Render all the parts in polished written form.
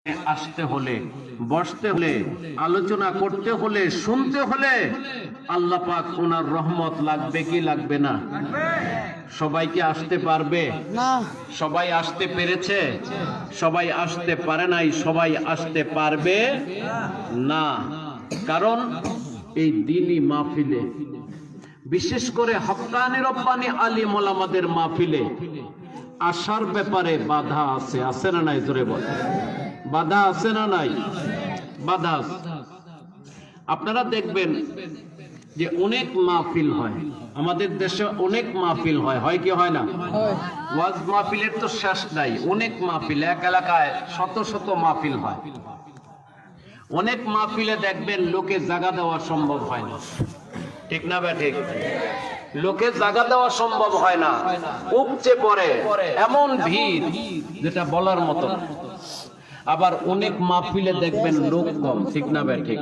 আসতে হলে, বসতে হলে, আলোচনা করতে হলে, শুনতে হলে আল্লাহ পাক ওনার রহমত লাগবে কি লাগবে না? সবাই কি আসতে পারবে না? সবাই আসতে পেরেছে? সবাই আসতে পারে নাই, সবাই আসতে পারবে না। কারণ এই দ্বীনি মাহফিলে, বিশেষ করে হক্কানি রব্বানি আলিম ওলামাদের মাহফিলে আসার ব্যাপারে বাধা আছে, আছে না নাই? জোরে বল, বাধা আছে না নাই? বাধা আছে। আপনারা দেখবেন যে অনেক মাহফিল হয় আমাদের দেশে, অনেক মাহফিল হয়, হয় কি হয় না? ওয়াজ মাহফিলের তো শেষ নাই, অনেক মাহফিল, এক এলাকায় শত শত মাহফিল হয়। অনেক মাহফিলে দেখবেন লোকে জায়গা দেওয়া সম্ভব হয় না, ঠিক না বে ঠিক? লোকে জায়গা দেওয়া সম্ভব হয় না, উপচে পড়ে এমন ভিড় যেটা বলার মতো। আবার অনেক মাহফিলে দেখবেন লোক কম, ঠিক না বে ঠিক?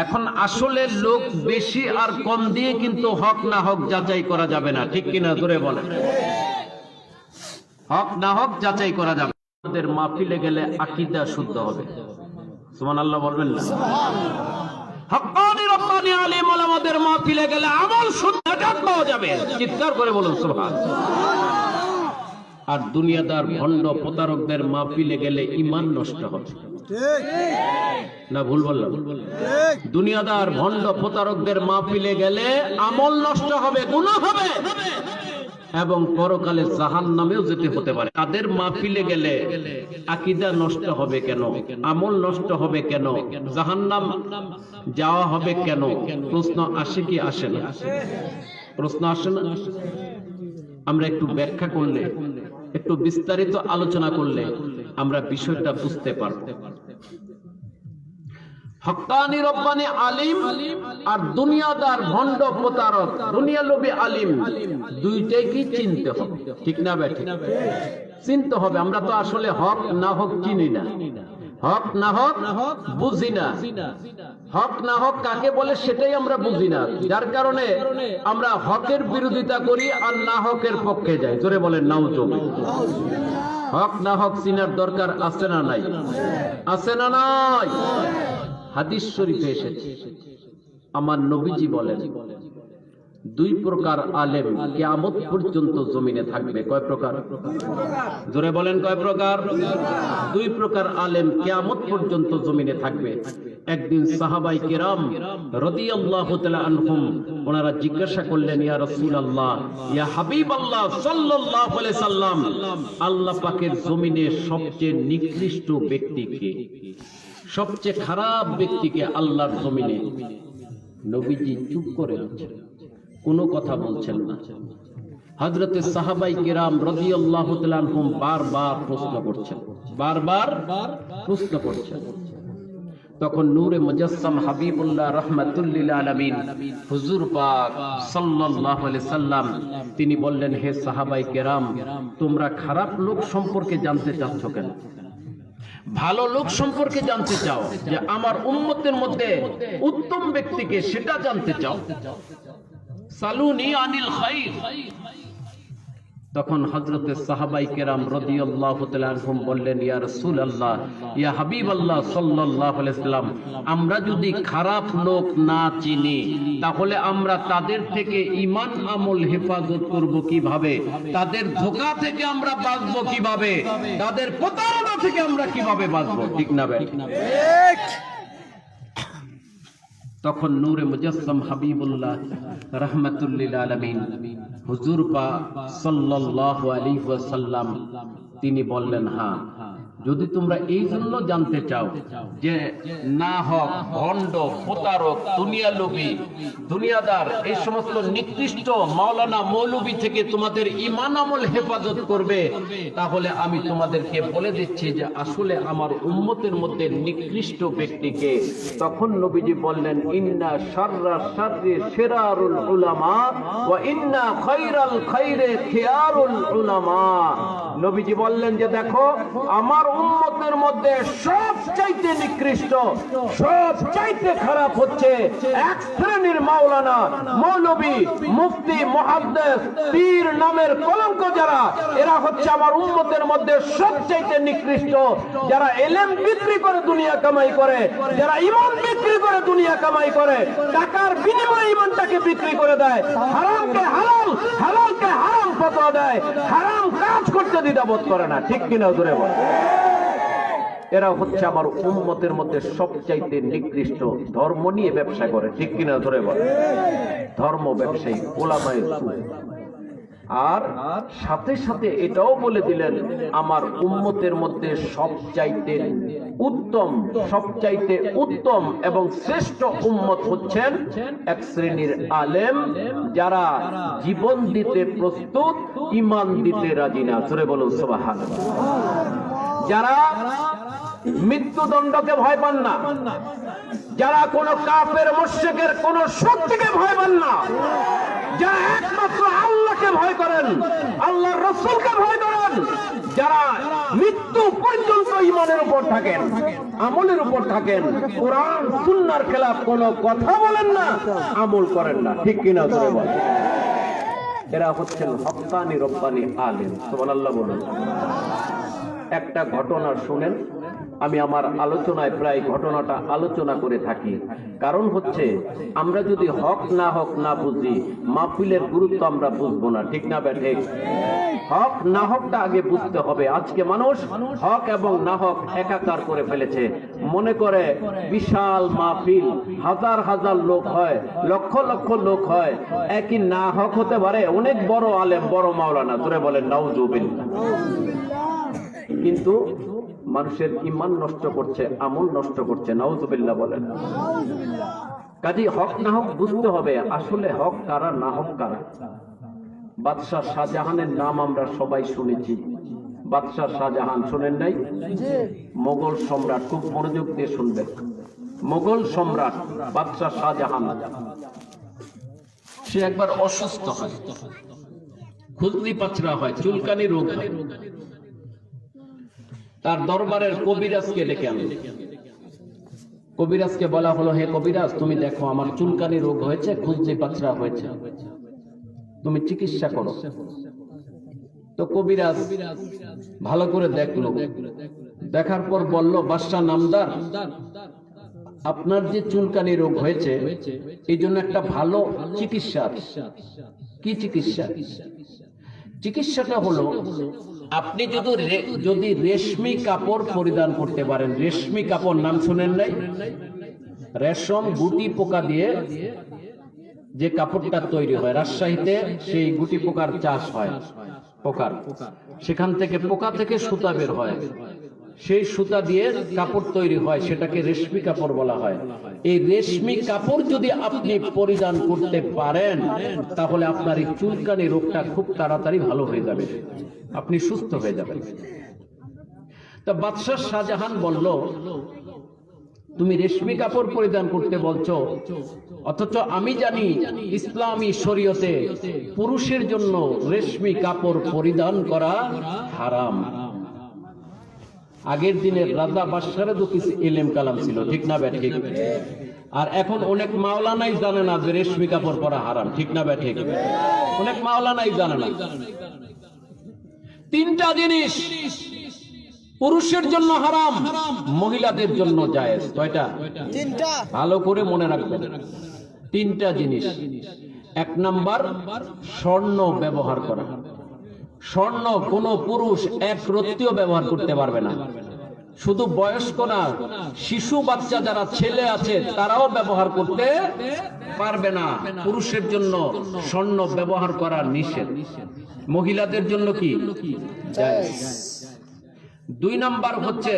এখন আসলে লোক বেশি আর কম দিয়ে কিন্তু হক না হক যাচাই করা যাবে না, ঠিক কিনা? জোরে বলেন। হক না হক যাচাই করা যাবে। আমাদের মাহফিলে গেলে আকীদা শুদ্ধ হবে, সুবহানাল্লাহ বলবেন না? হক্কানি রব্বানি আলিম ওলামাদের মাহফিলে গেলে আমল শুদ্ধতা পাওয়া যাবে, চিৎকার করে বলুন সুবহানাল্লাহ। আর দুনিয়াদার ভণ্ড প্রতারকদের মাহফিলে গেলে ঈমান নষ্ট হবে, ঠিক না? ভুল বললাম? ঠিক। দুনিয়াদার ভণ্ড প্রতারকদের মাহফিলে গেলে আমল নষ্ট হবে, গুনাহ হবে এবং পরকালে জাহান্নামেও যেতে হতে পারে। তাদের মাহফিলে গেলে আকীদা নষ্ট হবে কেন? আমল নষ্ট হবে কেন? জাহান্নাম যাওয়া হবে কেন? প্রশ্ন আসে কি আসে না? প্রশ্ন আসে না? আমরা একটু ব্যাখ্যা করলে, একটু বিস্তারিত আলোচনা করলে আমরা বিষয়টা বুঝতে পারব। হক্কানি রব্বানি আলিম আর দুনিয়াদার ভণ্ড প্রতারক, দুনিয়া লোভী আলিম, দুইটাই কি চিনতে হবে, ঠিক না বে ঠিক? চিনতে হবে। আমরা তো আসলে হক না হক চিনি না, হক না হক বুঝি না। হক না হক কাকে বলে সেটাই আমরা বুঝি না, যার কারণে আমরা হকের বিরোধিতা করি আর না হকের পক্ষে যাই। জোরে বলেন নাউজুবিল্লাহ। হক না হক চিনার দরকার আছে না নাই? আছে না নাই? হাদিস শরীফে এসেছে, আমার নবীজি বলেন দুই প্রকার আলেম কিয়ামত পর্যন্ত জমিনে থাকবে। কয় প্রকার? জোরে বলেন, কয় প্রকার? দুই প্রকার আলেম কিয়ামত পর্যন্ত জমিনে থাকবে। একদিন সাহাবায়ে কেরাম রাদিয়াল্লাহু তাআলা আনহুম ওনারা জিজ্ঞাসা করলেন, ইয়া রাসূলুল্লাহ, ইয়া হাবিবাল্লাহ সাল্লাল্লাহু আলাইহি সাল্লাম, আল্লাহ পাকের জমিনে সবচেয়ে নিকৃষ্ট ব্যক্তি কে? সবচেয়ে খারাপ ব্যক্তিকে আল্লাহর জমিনে? নবীজি চুপ করে আছেন, কোনো কথা বলছেন না। হযরতে সাহাবায়ে কেরাম রাদিয়াল্লাহু তাআলা আনহুম বারবার প্রশ্ন করছেন, বারবার প্রশ্ন করছেন। তখন নূরে মুজাসসাম হাবিবুল্লাহ রাহমাতুল লিল আলামিন হুজুর পাক সাল্লাল্লাহু আলাইহি সাল্লাম তিনি বললেন, হে সাহাবায়ে কেরাম, তোমরা খারাপ লোক সম্পর্কে জানতে চাচ্ছ কেন? ভালো লোক সম্পর্কে জানতে চাও, যে আমার উম্মতের মধ্যে উত্তম ব্যক্তিকে, সেটা জানতে চাও। সালুনি আনিল খাইর। তখন হযরতে সাহাবায়ে কেরাম রাদিয়াল্লাহু তাআলা আনহুম বললেন, ইয়া রাসূলুল্লাহ, ইয়া হাবিবাল্লাহ সাল্লাল্লাহু আলাইহি সাল্লাম, আমরা যদি খারাপ লোক না চিনি তাহলে আমরা তাদের থেকে ঈমান আমল হেফাজত করব কিভাবে? তাদের ধোঁকা থেকে আমরা বাঁচবো কিভাবে? তাদের প্রতারণা থেকে আমরা কিভাবে বাঁচবো? ঠিক না ভাই? ঠিক। তখন নূরে মুজাসসাম হাবিবুল্লাহ রাহমাতুল লিল আলামিন হুজুর পাক সাল্লাল্লাহু আলাইহি ওয়াসাল্লাম তিনি বললেন, হ্যাঁ, যদি তোমরা এই জন্য জানতে চাও যে না হক, ভণ্ড, প্রতারক, দুনিয়া লোভী, দুনিয়াদার, এই সমস্ত নিকৃষ্ট মাওলানা মৌলবী থেকে তোমাদের ঈমান আমল হেফাজত করবে, তাহলে আমি তোমাদেরকে বলে দিচ্ছি যে আসলে আমার উম্মতের মধ্যে নিকৃষ্ট ব্যক্তিকে। তখন নবীজি বললেন, ইন্না শাররা শাররি শিরারুল উলামা ওয়া ইন্না খায়রাল খায়রি খিয়ারুল উলামা। নবীজি বললেন যে দেখো, আমার উম্মতের মধ্যে সবচাইতে নিকৃষ্ট, সবচাইতে খারাপ হচ্ছে এক শ্রেণীর মাওলানা, মৌলবী, মুফতি, মুহাদ্দিস, পীর নামের কলঙ্ক যারা, এরা হচ্ছে আমার উম্মতের মধ্যে সবচাইতে নিকৃষ্ট। যারা ইলম বিক্রি করে দুনিয়া কামাই করে, যারা ঈমান বিক্রি করে দুনিয়া কামাই করে, টাকার বিনিময়ে ঈমানটাকে বিক্রি করে দেয়, হারামকে হালাল, হালালকে হারাম ফতোয়া দেয়, হারাম কাজ করতে দ্বিধাবোধ করে না। ঠিক কিনা জোরে বল? এরা হচ্ছে আমার উম্মতের মধ্যে সবচাইতে নিকৃষ্ট। ধর্ম নিয়ে ব্যবসা করে। ঠিক কিনা ধরে বল? ধর্ম ব্যবসায়ী, ওলামায়ে সু। আর সাথে সাথে এটাও বলে দিলেন আমার উম্মতের মধ্যে সবচাইতে উত্তম, সবচাইতে উত্তম এবং শ্রেষ্ঠ উম্মত হচ্ছেন এক শ্রেণীর আলেম, যারা জীবন দিতে প্রস্তুত, ঈমান দিতে রাজি না। জোরে বলুন সুবহানাল্লাহ। যারা মৃত্যুদণ্ডকে ভয় পান না, যারা কোন কাফের মুশরিকের কোন শক্তিকে ভয় পান না, যারা একমাত্র আল্লাহকে ভয় করেন, আল্লাহর রাসূলকে ভয় করেন, যারা মৃত্যু পর্যন্ত ঈমানের উপর থাকেন, আমলের উপর থাকেন, কোরআন সুন্নাহর খেলাফ কোনো কথা বলেন না, আমল করেন না। ঠিক কিনা জোরে বলেন? এরা হচ্ছেন হক্কানি রব্বানি আলেম। সুবহানাল্লাহ বলুন। একটা ঘটনা শুনেন। আমি আমার আলোচনায় প্রায় ঘটনাটা আলোচনা করে থাকি। কারণ হচ্ছে আমরা যদি হক না বুঝি, মাহফিলের গুরুত্ব আমরা বুঝবো না। ঠিক না ঠিক? হক না হকটা আগে বুঝতে হবে। আজকে মানুষ হক এবং না হক একাকার করে ফেলেছে। মনে করে বিশাল মাহফিল, হাজার হাজার লোক হয়, লক্ষ লক্ষ লোক হয়, একই না হক হতে পারে। অনেক বড় আলেম, বড় মাওলানা, ধরে বলেন নাউজুবিল্লাহ। কিন্তু মানুষের ঈমান নষ্ট করছে, আমল নষ্ট করছে। নাউজুবিল্লাহ বলেন। কাজী হক না হক বুঝতে হবে। আসলে হক কারা, না হক কারা। বাদশাহ শাহজাহানের নাম আমরা সবাই শুনেছি। বাদশাহ শাহজাহান শোনেন নাই? মোগল সম্রাট, খুব মনোযোগ দিয়ে শুনবেন। মোগল সম্রাট বাদশাহ শাহজাহান, সে একবার অসুস্থ হয়, খুজলি পাচরা হয়, চুলকানি রোগ হয়। তার দরবারের কবিরাজকে ডেকে আনল। কবিরাজকে বলা হলো, হে কবিরাজ, তুমি দেখো আমার চুলকানি রোগ হয়েছে, খুজলি পাচরা হয়েছে, তুমি চিকিৎসা করো। তো কবিরাজ ভালো করে দেখলো, দেখার পর বলল, বাদশাহ নামদার, আপনার যে চুলকানি রোগ হয়েছে এই জন্য একটা ভালো চিকিৎসা। কি চিকিৎসা? চিকিৎসাটা হলো আপনি যদি রেশমি কাপড় পরিধান করতে পারেন। রেশমি কাপড় নাম শুনেন নাই? রেশম গুটি পোকা দিয়ে যে কাপড়টা তৈরি হয়, রাজশাহীতে সেই গুটি পোকার চাষ হয়। পোকার সেখান থেকে, পোকা থেকে সুতা বের হয়, সেই সুতা দিয়ে কাপড় তৈরি হয়, সেটাকে রেশমি কাপড় বলা হয়। এই রেশমি কাপড় যদি আপনি পরিধান করতে পারেন, তাহলে আপনার এই চুলকানি রোগটা খুব তাড়াতাড়ি ভালো হয়ে যাবে, আপনি সুস্থ হয়ে যাবেন। তা বাদশাহ শাহজাহান বলল, তুমি রেশমি কাপড় পরিধান করতে বলছো, অথচ আমি জানি ইসলামী শরীয়তে পুরুষের জন্য রেশমি কাপড় পরিধান করা হারাম। আগের দিনের রাজা বাদশাহের তো কিছু ইলম কালাম ছিল, ঠিক না ঠিক? আর এখন অনেক মাওলানাই জানে না যে রেশমি কাপড় পরা হারাম, ঠিক না ঠিক? অনেক মাওলানাই জানে না। তিনটা জিনিস পুরুষের জন্য হারাম, মহিলাদের জন্য জায়েজ। কয়টা? তিনটা। ভালো করে মনে রাখবেন, তিনটা জিনিস। এক নাম্বার, স্বর্ণ ব্যবহার করা। স্বর্ণ কোন পুরুষ এক রত্তিও ব্যবহার করতে পারবে না। শুধু বয়স্ক না, শিশু বাচ্চা যারা ছেলে আছে তারাও ব্যবহার করতে পারবে না। পুরুষের জন্য স্বর্ণ ব্যবহার করা নিষেধ, মহিলাদের জন্য কি জায়েজ। দুই নাম্বার হচ্ছে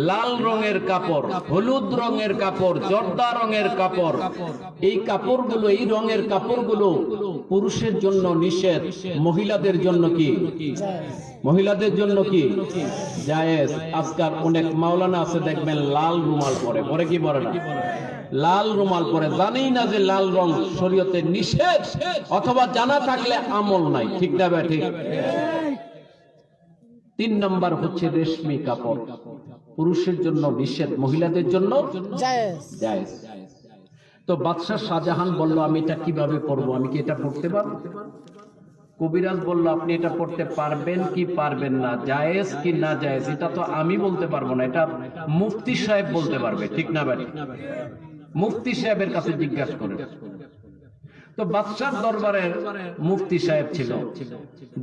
লাল রঙের কাপড়, হলুদ রঙের কাপড়, জর্দা রঙের কাপড়। এই কাপড়গুলো, এই রঙের কাপড়গুলো পুরুষের জন্য নিষেধ, মহিলাদের জন্য কি? মহিলাদের জন্য কি জায়েজ। আজকাল অনেক মাওলানা আছে দেখবেন লাল রুমাল পরে, পরে কি পরে না? লাল রুমাল পরে, জানেই না যে লাল রং শরীয়তে নিষেধ, অথবা জানা থাকলে আমল নাই, ঠিক না ঠিক? তিন নাম্বার হচ্ছে রেশমি কাপড়। পুরুষের জন্য নিষেধ, মহিলাদের জন্য জায়েজ। জায়েজ। তো বাদশাহ শাহজাহান বলল, আমি এটা কিভাবে পড়বো, আমি কি এটা পড়তে পারবো? কবিরাজ বলল, আপনি এটা পড়তে পারবেন কি পারবেন না, জায়েজ কি না জায়েজ, এটা তো আমি বলতে পারবো না, এটা মুফতি সাহেব বলতে পারবে, ঠিক না ভাই? মুফতি সাহেবের কাছে জিজ্ঞাসা করে। তো বাদশার দরবারের মুফতি সাহেব ছিল।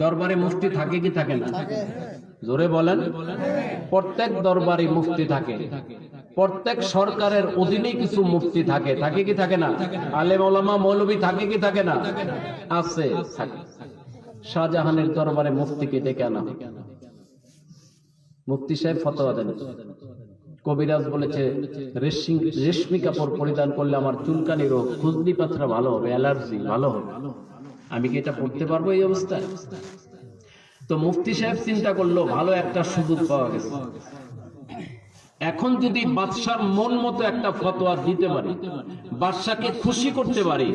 দরবারে মুফতি থাকে কি থাকে না? জোরে বলেন। প্রত্যেক দরবারে মুফতি থাকে, প্রত্যেক সরকারের অধীনে কিছু মুফতি থাকে, থাকে কি থাকে না? আলেম ওলামা মৌলবী থাকে কি থাকে না? আছে, থাকে। শাহজাহানের দরবারে মুফতিকে ডেকে আনা। মুফতি সাহেব ফতোয়া দেন। কবিরাজ বলেছে রেশমি কাপড় পরিধান করলে আমার চুলকানি রোগ, খুজলি পাথরা ভালো হবে, অ্যালার্জি ভালো হবে, আমি কি এটা পড়তে পারবো এই অবস্থায়? তো মুফতি সাহেব চিন্তা করলো, ভালো একটা সুযোগ পাওয়া গেছে, এখন যদি বাদশার মন মতো একটা ফতোয়া দিতে পারি, বাদশাকে খুশি করতে পারি,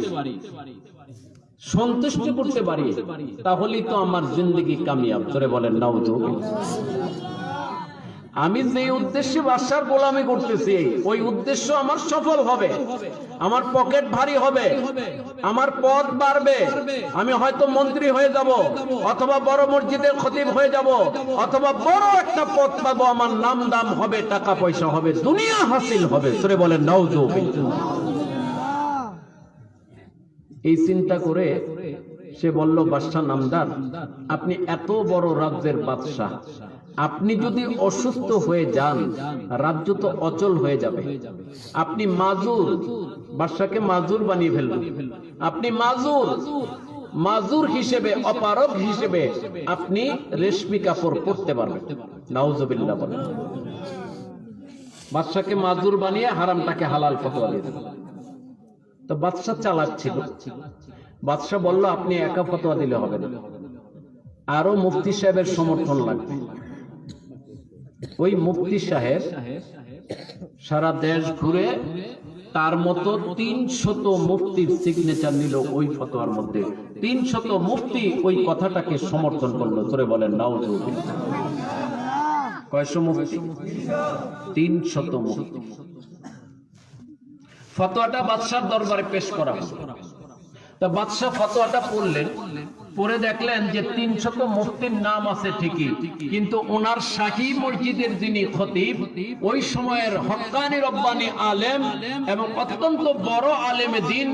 সন্তুষ্ট করতে পারি, তাহলেই তো আমার জিন্দেগি কামিয়াব। করে বলেন নাউজুবিল্লাহ। আমি যে উদ্দেশ্যে বাদশার গোলামি করতেছি, ওই উদ্দেশ্য আমার সফল হবে, আমার পকেট ভারী হবে, আমার পদ বাড়বে, আমি হয়তো মন্ত্রী হয়ে যাব, অথবা বড় মসজিদের খতিব হয়ে যাব, অথবা বড় একটা পদ পাবো, আমার নাম দাম হবে, টাকা পয়সা হবে, দুনিয়া হাসিল হবে। সরে বলেন নাউজুবিল্লাহ। এই চিন্তা করে সে বলল, বাদশাহ নামদার, আপনি এত বড় রাজ্যের বাদশাহ, আপনি যদি অসুস্থ হয়ে যান, রাজ্য তো অচল হয়ে যাবে। আপনি মাজুর, বাদশাকে মাজুর বানিয়ে ফেলবেন। আপনি মাজুর হিসেবে, অপারগ হিসেবে আপনি রেশমি কাপড় পরতে পারবেন। নাউজুবিল্লাহ বলেন। বাদশাকে মাজুর বানিয়ে হারামটাকে হালাল ফতোয়া দিয়ে দেবেন। তো বাদশা চালাক ছিল। বাদশা বলল, আপনি একা ফতোয়া দিলে হবে না, আরো মুফতি সাহেবের সমর্থন লাগবে। ওই মুফতি সাহেব সারা দেশ ঘুরে তার মতো 300 মুফতির সিগনেচার নিল ওই ফতোয়ার মধ্যে। 300 মুফতি ওই কথাটাকে সমর্থন করলো। তোরে বলেন নাউজুবিল্লাহ। কয়শো মুফতি? 300 মুফতি। ফতোয়াটা বাদশার দরবারে পেশ করা হলো। তা বাদশাহ ফতোয়াটা পড়লেন, পরে দেখলেন যে 300 মুফতির নাম আছে ঠিকই, কিন্তু ওনার শাহী মসজিদের যিনি খতিব, ওই সময়ের হক্কানি রব্বানি আলেম এবং অত্যন্ত বড় আলেমে দ্বীন,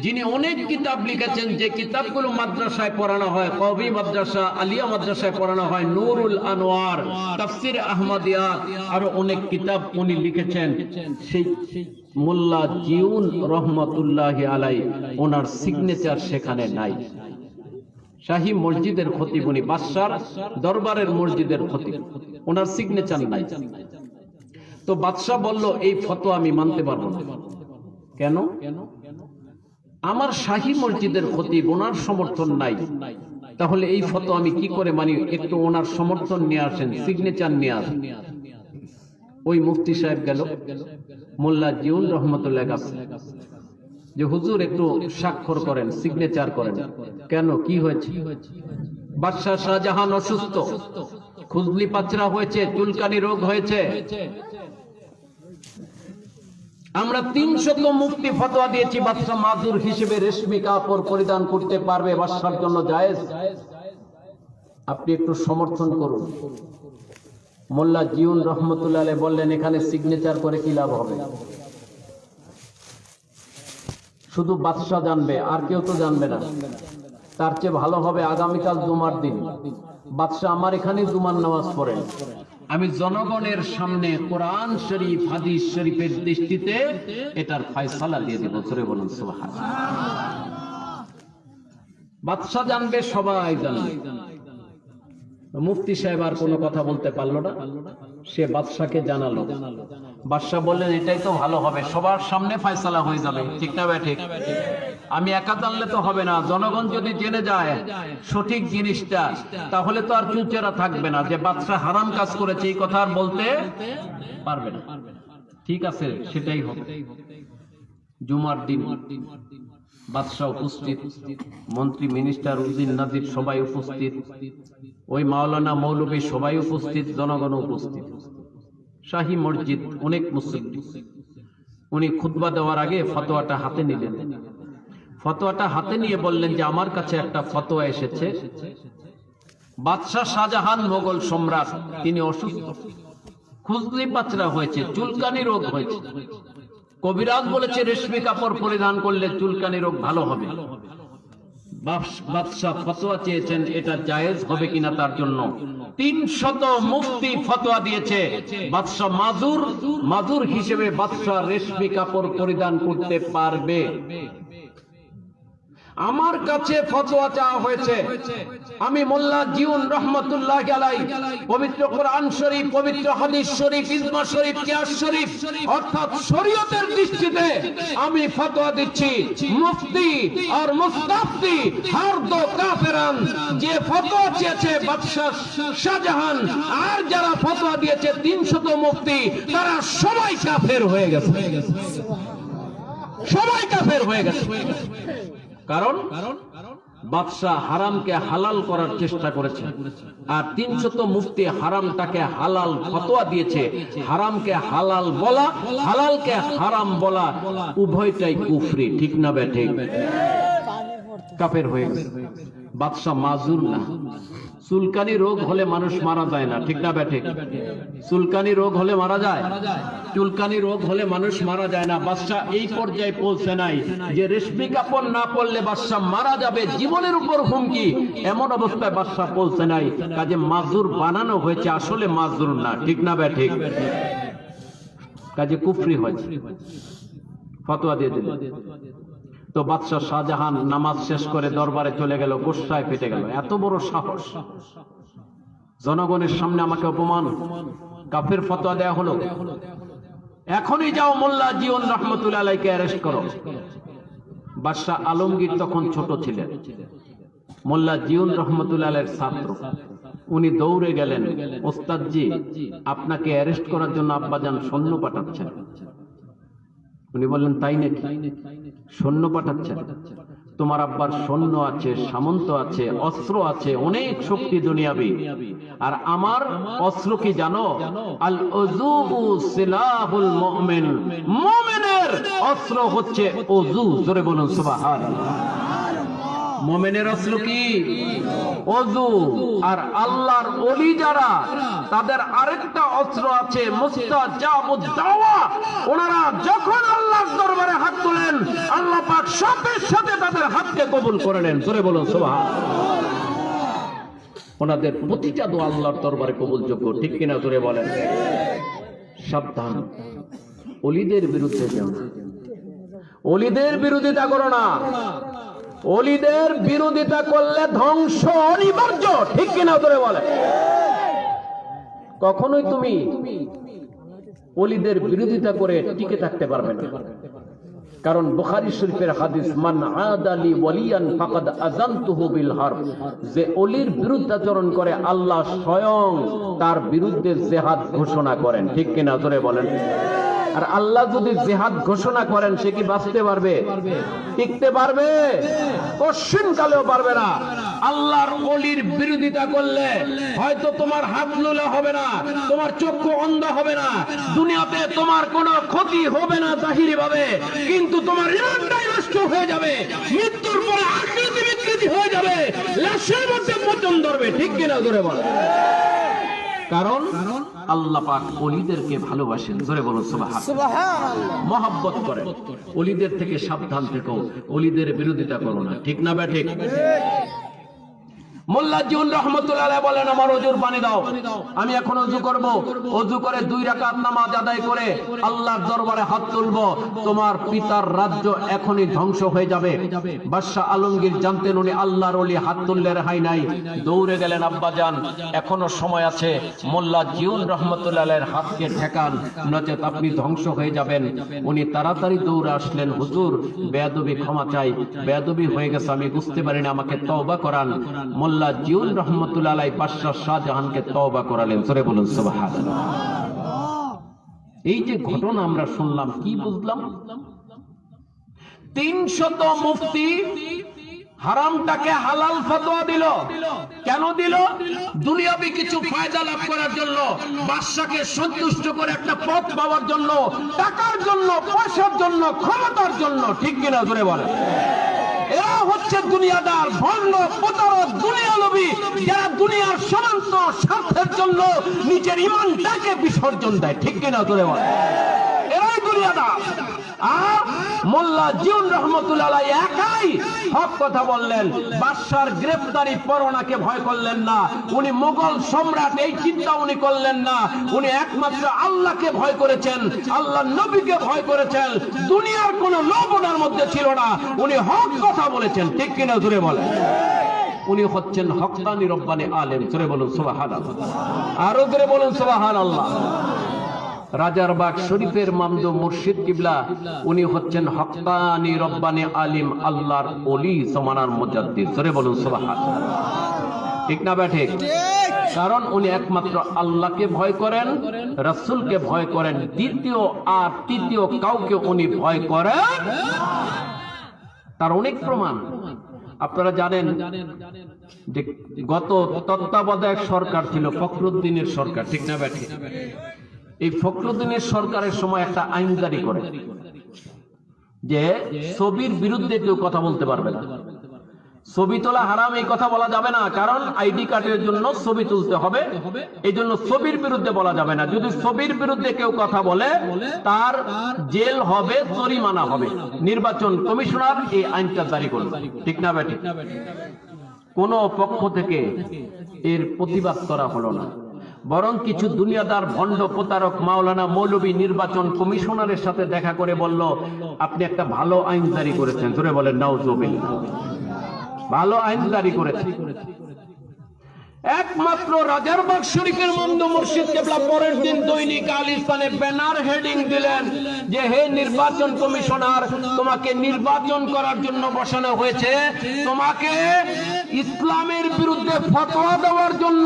যিনি অনেক কিতাব লিখেছেন, যে কিতাবগুলো মাদ্রাসায় পড়ানো হয়, কওমি মাদ্রাসা, আলিয়া মাদ্রাসায় পড়ানো হয়, নূরুল আনোয়ার, তাফসির আহমদিয়াত, আরো অনেক কিতাব উনি লিখেছেন। সেই মোল্লা জিউন রহমতুল্লাহি আলাইহি, ওনার সিগনেচার সেখানে নাই। শাহী মসজিদের খতিব উনি, বাদশার দরবারের মসজিদের খতিব, ওনার সিগনেচার নাই। তো বাদশা বলল, এই ফতোয়া আমি মানতে পারবো না। কেন? আমার শাহী মসজিদের খতিব, ওনার সমর্থন নাই, তাহলে এই ফতোয়া আমি কি করে মানি? একটু ওনার সমর্থন নিয়ে আসেন, সিগনেচার নিয়ে আসেন। ওই মুফতি সাহেব গেল মোল্লা জিউন রহমতুল্লাহ কাছে, যে হুজুর একটু স্বাক্ষর করেন, সিগনেচার করেন। কেন, কি হয়েছে? বাদশাহ শাহজাহান অসুস্থ, খুজলি পাচরা হয়েছে, চুলকানি রোগ হয়েছে। আমরা 300 মুফতি ফতোয়া দিয়েছি, বাদশাহ মাজুর হিসেবে রেশমি কাপড় পরিধান করতে পারবে, বাদশার জন্য জায়েজ, আপনি একটু সমর্থন করুন। মোল্লা জিউন রহমতুল্লাহ আলাইহি বললেন, এখানে সিগনেচার করে কি লাভ হবে? শুধু বাদশাহ জানবে, আর কেউ তো জানবে না। তার চেয়ে ভালো হবে আগামীকাল জুমার দিন বাদশাহ আমার এখানে জুমার নামাজ পড়েন, আমি জনগণের সামনে কোরআন শরীফ, হাদিস শরীফের দৃষ্টিতে এটার ফয়সালা দিয়ে দেব। সরে বলুন সুবহানাল্লাহ। বাদশাহ জানবে, সবাই জানবে। মুফতি সাহেব আর কোনো কথা বলতে পারলো না, সে বাদশাকে জানালো। বাদশাহ বললেন, এটাই তো ভালো হবে, সবার সামনে ফয়সালা হয়ে যাবে, ঠিক না ভাই? ঠিক। আমি একা জানলে তো হবে না, জনগণ যদি জেনে যায় সঠিক জিনিসটা, তাহলে তো আর চুচেরা থাকবে না যে বাদশাহ হারাম কাজ করেছে, এই কথা আর বলতে পারবে না। ঠিক আছে, সেটাই হবে। জুমার দিন বাদশাহ উপস্থিত, মন্ত্রী, মিনিস্টার, উজির, নাজির সবাই উপস্থিত, ওই মাওলানা, মৌলবী সবাই উপস্থিত, জনগণ উপস্থিত। শাহী মসজিদ, অনেক মুসল্লি। উনি খুতবা দেওয়ার আগে ফতোয়াটা হাতে নিলেন। ফতোয়াটা হাতে নিয়ে বললেন যে আমার কাছে একটা ফতোয়া এসেছে, বাদশাহ শাহজাহান মোগল সম্রাট, তিনি অসুস্থ, খুজলি পাচরা হয়েছে, চুলকানি রোগ হয়েছে। কবিরাজ বলেছে রেশমি কাপড় পরিধান করলে চুলকানি রোগ ভালো হবে। বাদশাহ ফতোয়া চেয়েছেন এটা জায়েজ হবে কিনা তার জন্য। 300 মুফতি ফতোয়া দিয়েছে বাদশাহ মাজুর হিসেবে বাদশাহ রেশমি কাপড় পরিধান করতে পারবে। আমার কাছে ফতোয়া চাওয়া হয়েছে, আমি মোল্লা জিউন রহমতুল্লাহ আলাইহি পবিত্র কোরআন শরীফ, পবিত্র হাদিস শরীফ, ইজমা শরীফ, কিয়াস শরীফ অর্থাৎ শরীয়তের দৃষ্টিতে আমি ফতোয়া দিচ্ছি, মুফতি আর মুস্তাফতি হর দো কাফেরান। যে ফতোয়া চেয়েছে বাদশাহ শাহজাহান আর যারা ফতোয়া দিয়েছে 300 মুফতি, তারা সবাই কাফের হয়ে গেছে, সবাই কাফের হয়ে গেছে। কারণ বাদশাহ হারামকে হালাল করার চেষ্টা করেছে, আর 300 মুফতি হারামটাকে হালাল ফতোয়া দিয়েছে। হারামকে হালাল বলা, হালালকে হারাম বলা উভয়টাই কুফরি, ঠিক না বেঠিক? কাফের হয়ে গেছে। বাদশাহ মাজুর না। চুলকানি রোগ হলে মানুষ মারা যায় না, ঠিক না বেঠিক? চুলকানি রোগ হলে মারা যায়, চুলকানি রোগ হলে মানুষ মারা যায় না। বাদশাহ এই পর্যায়ে পৌঁছে নাই যে রেশমি কাপড় না পরলে বাদশাহ মারা যাবে, জীবনের উপর হুমকি, এমন অবস্থায় বাদশাহ পৌঁছে নাই। কাজে মাজুর বানানো হয়েছে, আসলে মাজুর না, ঠিক না বেঠিক? কাজে কুফরি হয়েছে, ফতোয়া দিয়ে দিল। তো বাদশাহ শাহজাহান নামাজ শেষ করে দরবারে চলে গেল, গোসায় ফেটে গেল। এত বড় সাহস, জনগণের সামনে আমাকে অপমান, কাফের ফতোয়া দেয়া হলো। এখনই যাও মোল্লা জিউন রহমতুল্লাহ আলাইহিকে অ্যারেস্ট করো। বাদশাহ আলমগীর তখন ছোট ছিলেন, মোল্লা জিউন রহমতুল্লাহ আলাইহির ছাত্র। উনি দৌড়ে গেলেন, ওস্তাদজি আপনাকে অ্যারেস্ট করার জন্য আব্বাজান সৈন্য পাঠাচ্ছেন। উনি বললেন তাই নাকি? সৈন্য পাঠাচ্ছেন? তোমার আব্বার সৈন্য আছে, সামন্ত আছে, অস্ত্র আছে, অনেক শক্তি দুনিয়াবি। আর আমার অস্ত্র কি জানো? আল ওযু সিলাহুল মুমিন, মুমিনের অস্ত্র হচ্ছে ওযু। জোরে বলুন সুবহানাল্লাহ। মুমিনের অস্ত্র কি? ওযু। আর আল্লাহর ওলি যারা, তাদের আরেকটা অস্ত্র আছে মুস্তাজাবুদ দাওয়া। ওনারা যখন আল্লাহর দরবারে হাত তোলেন, আল্লাহ পাক সাথে সাথে তাদের হাতকে কবুল করে নেন। জোরে বলুন সুবহানাল্লাহ। ওনাদের প্রতিটা দোয়া আল্লাহর দরবারে কবুলযোগ্য, ঠিক কিনা? জোরে বলেন। সাবধান, ওলিদের বিরুদ্ধে যাও না, ওলিদের বিরোধিতা করো না। ওলিদের বিরোধিতা করলে ধ্বংস অনিবার্য, ঠিক কিনা? ধরে বলে। কখনোই তুমি ওলিদের বিরোধিতা করে টিকে থাকতে পারবে না। কারণ বুখারী শরীফের হাদিস, মান আদালি ওয়ালিয়ান ফাকাদ আযানতুহু বিল হারব, যে ওলির বিরুদ্ধাচরণ করে আল্লাহ স্বয়ং তার বিরুদ্ধে জিহাদ ঘোষণা করেন, ঠিক কিনা? জোরে বলেন। আর আল্লাহ যদি জিহাদ ঘোষণা করেন, সে কি বাঁচতে পারবে? টিকতে পারবে? কশিন কালেও পারবে না। আল্লাহর ওলির বিরোধিতা করলে হয়তো তোমার হাত লুলা হবে না, তোমার চক্ষু অন্ধ হবে না, দুনিয়াতে তোমার কোনো ক্ষতি হবে না জাহিরি ভাবে, কিন্তু তোমার ইমানটাই নষ্ট হয়ে যাবে। মৃত্যুর পরে আকৃতি বিকৃতি হয়ে যাবে, লাশের মধ্যে পচন ধরবে, ঠিক কিনা? জোরে বল। কারণ আল্লাহ পাক ওলিদেরকে ভালোবাসেন। জোরে বলুন সুবহানাল্লাহ। মহব্বত করেন। ওলিদের থেকে সাবধান থেকো, ওলিদের বিরোধিতা করো না, ঠিক না? ঠিক। মোল্লা জিউন রহমতুল্লাহ আলাইহি বলেন, আমার ওযুর পানি দাও, আমি এখন ওযু করব। ওযু করে 2 রাকাত নামাজ আদায় করে আল্লাহর দরবারে হাত তুলব। তোমার পিতার রাজ্য এখনই ধ্বংস হয়ে যাবে। বাদশাহ আলমগীর জানতেন উনি আল্লাহর ওলি, হাত তুললে রেহাই নাই। দৌড়ে গেলেন, আব্বাজান এখনো সময় আছে, মোল্লা জিউন রহমতুল্লাহ আলাইহির হাতকে ঠেকান, নচেত আপনি ধ্বংস হয়ে যাবেন। উনি তাড়াতাড়ি দৌড়ে আসলেন, হুজুর বেয়াদবি ক্ষমা চাই, বেয়াদবি হয়ে গেছে, আমি বুঝতে পারিনি, আমাকে তওবা করান। মোল্লা জিউন রহমতুল্লাহ আলাইহি বাদশাহ শাহজাহানকে তওবা করালেন। জোরে বলুন সুবহানাল্লাহ। এই যে ঘটনা আমরা শুনলাম, কি বুঝলাম? 300 মুফতি হারামটাকে হালাল ফতোয়া দিল। কেন দিল? দুনিয়াবি কিছু ফায়দা লাভ করার জন্য, বাদশাকে সন্তুষ্ট করে একটা পথ পাওয়ার জন্য, টাকার জন্য, পয়সার জন্য, ক্ষমতার জন্য। ঠিক কিনা জোরে বলে? এরা হচ্ছে দুনিয়াদার, ভণ্ড, প্রতারক, দুনিয়ালোভী, যারা দুনিয়ার সীমান্ত স্বার্থের জন্য নিজের ঈমানটাকে বিসর্জন দেয়। ঠিক কিনা জোরে বলে? এরাই দুনিয়াদার। আর মোল্লা জিউন রহমতুল্লাহ একাই হক কথা বললেন। বাদশার গ্রেফতারি পরোয়ানাকে ভয় করলেন না, উনি মোগল সম্রাট এই চিন্তা উনি করলেন না। উনি একমাত্র আল্লাহকে ভয় করেছেন, আল্লাহ নবীকে ভয় করেছেন। দুনিয়ার কোন লোভ ওনার মধ্যে ছিল না, উনি হক কথা বলেছেন। ঠিক কিনা জোরে বলেন? উনি হচ্ছেন হক্কানি রব্বানি আলেম। জোরে বলুন সুবহানাল্লাহ। আরো জোরে বলুন সুবহানাল্লাহ। রাজারবাগ শরীফের মামদু মুর্শিদ কিবলা, উনি হচ্ছেন হক্কানি রব্বানি আলিম, আল্লাহর ওলি, জমানার মুজাদ্দিদ। জোরে বলুন সুবহানাল্লাহ। ঠিক না ব্যাঠে? কারণ উনি একমাত্র আল্লাহকে ভয় করেন, রাসূলকে ভয় করেন, দ্বিতীয় আর তৃতীয় কাউকে উনি ভয় করেন। তার অনেক প্রমাণ আপনারা জানেন যে গত তত্ত্বাবধায়ক সরকার ছিল ফখরুদ্দিনের সরকার। ঠিক না ব্যাঠে? এই ফখরুদ্দিনের সরকারের সময় একটা আইন জারি করে যে ছবির বিরুদ্ধে কেউ কথা বলতে পারবে না। ছবি তোলা হারাম এই কথা বলা যাবে না, কারণ আইডি কার্ডের জন্য ছবি তুলতে হবে, এই জন্য ছবির বিরুদ্ধে বলা যাবে না। যদি ছবির বিরুদ্ধে কেউ কথা বলে তার জেল হবে, জরিমানা হবে। নির্বাচন কমিশনার এই আইনটা জারি করল। ঠিক না বেটি? কোন পক্ষ থেকে এর প্রতিবাদ করা হলো না, বরং কিছু দুনিয়াদার ভণ্ড প্রতারক মাওলানা মৌলবী নির্বাচন কমিশনারের সাথে দেখা করে বলল, আপনি একটা ভালো আইন জারি করেছেন। ধরে বলেন নাউজুবিল্লাহ। ভালো আইন জারি করেছে। একমাত্র রাজারবাগ শরীফের মামদু মুর্শিদ কিবলা পরের দিন দৈনিক আল ইসলামে ব্যানার হেডিং দিলেন যে হে নির্বাচন কমিশনার, তোমাকে নির্বাচন করার জন্য বসানো হয়েছে, তোমাকে ইসলামের বিরুদ্ধে ফতোয়া দেওয়ার জন্য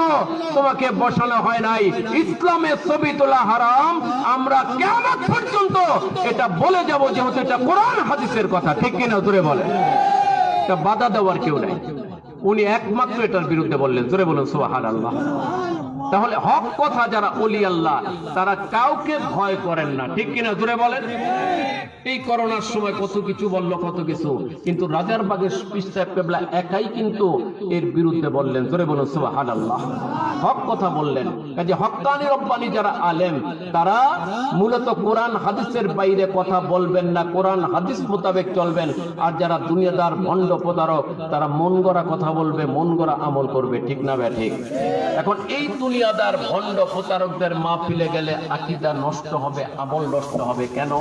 তোমাকে বসানো হয় নাই। ইসলামের ছবি তোলা হারাম, আমরা কিয়ামত পর্যন্ত এটা বলে যাব, যেহেতু এটা কোরআন হাদিসের কথা। ঠিক কিনা জোরে বলে? এটা বাধা দেওয়ার কেউ নাই, উনি একমাত্র এটার বিরুদ্ধে বললেন। জোরে বলুন সুবহানাল্লাহ। তাহলে হক কথা যারা ওলি আল্লাহ, তারা কাউকে ভয় করেন না। ঠিক কিনা জোরে বলেন? এই করোনার সময় কত কিছু বললো, কত কিছু, কিন্তু রাজারবাগের পীর সাহেব কিবলা একাই কিন্তু এর বিরুদ্ধে বললেন। জোরে বলুন সুবহানাল্লাহ। হক কথা বললেন। কাজে হক্কানি রব্বানি যারা আলেম, তারা মূলত কোরআন হাদিসের বাইরে কথা বলবেন না, কোরআন হাদিস মোতাবেক চলবেন। আর যারা দুনিয়াদার ভণ্ড প্রতারক, তারা মন গড়া কথা বলবে, মন গড়া আমল করবে। ঠিক না বে ঠিক? এখন এই দুনিয়াদার ভণ্ড প্রতারকদের মাহফিলে গেলে আকীদা নষ্ট হবে, আমল নষ্ট হবে। কেন?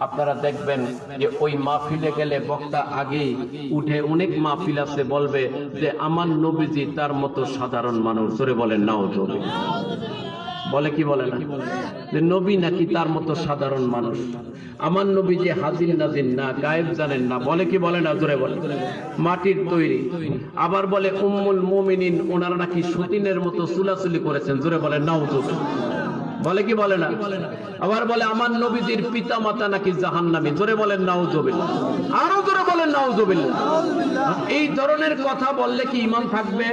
আপনারা দেখবেন যে ওই মাহফিলে গেলে বক্তা আগেই উঠে, অনেক মাহফিল আছে, বলবে যে আমার নবীজি তার মতো সাধারণ মানুষ। জোরে বলেন নাউজুবিল্লাহ। বলে কি বলে না? যে নবী নাকি তার মতো সাধারণ মানুষ। আমার নবী যে হাজির নাজির না, গায়েব জানেন না। বলে কি বলে না? জোরে বলে। মাটির তৈরি। আবার বলে উম্মুল মুমিনিন, ওনারা নাকি সতীনের মতো চুলাচুলি করেছেন। জোরে বলে নাউজুবিল্লাহ। বলে কি বলে না? আবার বলে আমার নবীজির পিতা মাতা নাকি জাহান্নামী। জোরে বলেন নাউজুবিল্লাহ। আরো জোরে বলেন নাউজুবিল্লাহ। এই ধরনের কথা বললে কি ঈমান থাকবে?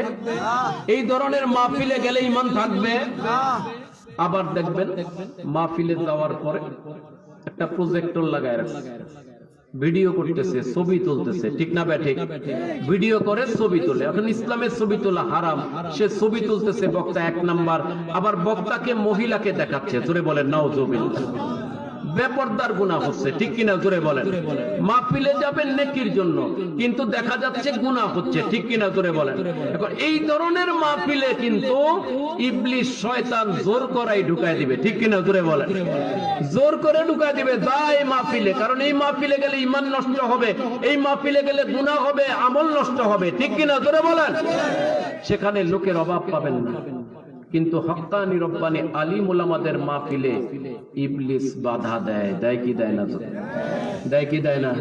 এই ধরনের মাহফিলে গেলে ঈমান থাকবে? আবার দেখবেন মাহফিলে যাওয়ার পরে একটা প্রজেক্টর লাগায় রাখছে, ভিডিও করতেছে, ছবি তুলতেছে। ঠিক না বে ঠিক? ভিডিও করে ছবি তোলে। এখন ইসলামের ছবি তোলা হারাম, সে ছবি তুলতেছে বক্তা এক নাম্বার, আবার বক্তাকে মহিলাকে দেখাচ্ছে। জোরে বলেন নাউজুবিল্লাহ। বেপরদার গুনাহ হচ্ছে। ঠিক কিনা জোরে বলেন? মাহফিলে যাবেন নেকির জন্য, কিন্তু দেখা যাচ্ছে গুনাহ হচ্ছে। ঠিক কিনা জোরে বলেন? এখন এই ধরনের মাহফিলে কিন্তু ইবলিস শয়তান জোর করাই ঢুকায় দিবে। ঠিক কিনা জোরে বলেন? জোর করে ঢুকায় দিবে, যায় মাহফিলে। কারণ এই মাহফিলে গেলে ঈমান নষ্ট হবে, এই মাহফিলে গেলে গুনাহ হবে, আমল নষ্ট হবে। ঠিক কিনা জোরে বলেন? সেখানে লোকের অভাব পাবেন না। কিন্তু হক্কানি রব্বানি আলিম উলামাদের মাহফিলে ইবলিস বাধা দেয়। দেয় কি দেয় না? দেয় কি দেয় না?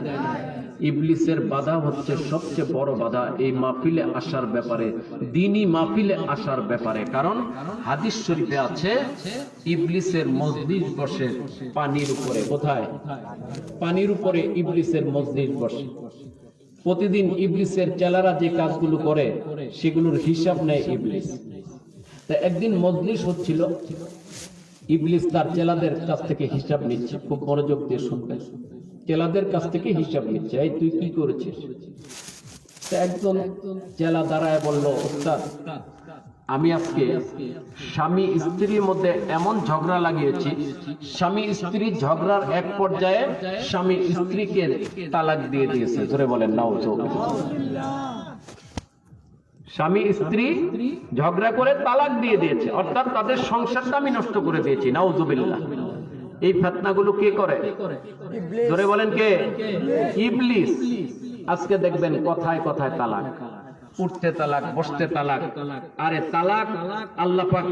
ইবলিসের বাধা হচ্ছে সবচেয়ে বড় বাধা এই মাহফিলে আসার ব্যাপারে, দ্বীনি মাহফিলে আসার ব্যাপারে। কারণ হাদিস শরীফে আছে ইবলিসের মজলিস বসে পানির উপরে। কোথায়? পানির উপরে ইবলিসের মজলিস বসে। প্রতিদিন ইবলিসের চেলারা যে কাজগুলো করে সেগুলোর হিসাব নেয় ইবলিস। তা একদিন মজলিস হচ্ছিল, ইবলিস তার চেলাদের কাছ থেকে হিসাব নিচ্ছে। খুব মনোযোগ দিয়ে শুনবেন, চেলাদের কাছ থেকে হিসাব নিচ্ছে, এই তুই কি করেছিস? একজন চেলা দাঁড়ায় বলল, ওস্তাদ, আমি আজকে স্বামী স্ত্রীর মধ্যে এমন ঝগড়া লাগিয়েছি, স্বামী স্ত্রী ঝগড়ার এক পর্যায়ে স্বামী স্ত্রীকে তালাক দিয়ে দিয়েছে। ধরে বলেন নাউজুবিল্লাহ। স্বামী স্ত্রী ঝগড়া করে তালাক দিয়ে দিয়েছে, অর্থাৎ তাদের সংসারটা আমি নষ্ট করে দিয়েছি। নাউজুবিল্লাহ। এই ফিতনাগুলো কে করে? ধরে বলেন কে? ইবলিস। আজকে দেখবেন কথায় কথায় তালাক, উঠতে তালাক, বসতে তালাক। আরে তালাক আল্লাহ পাক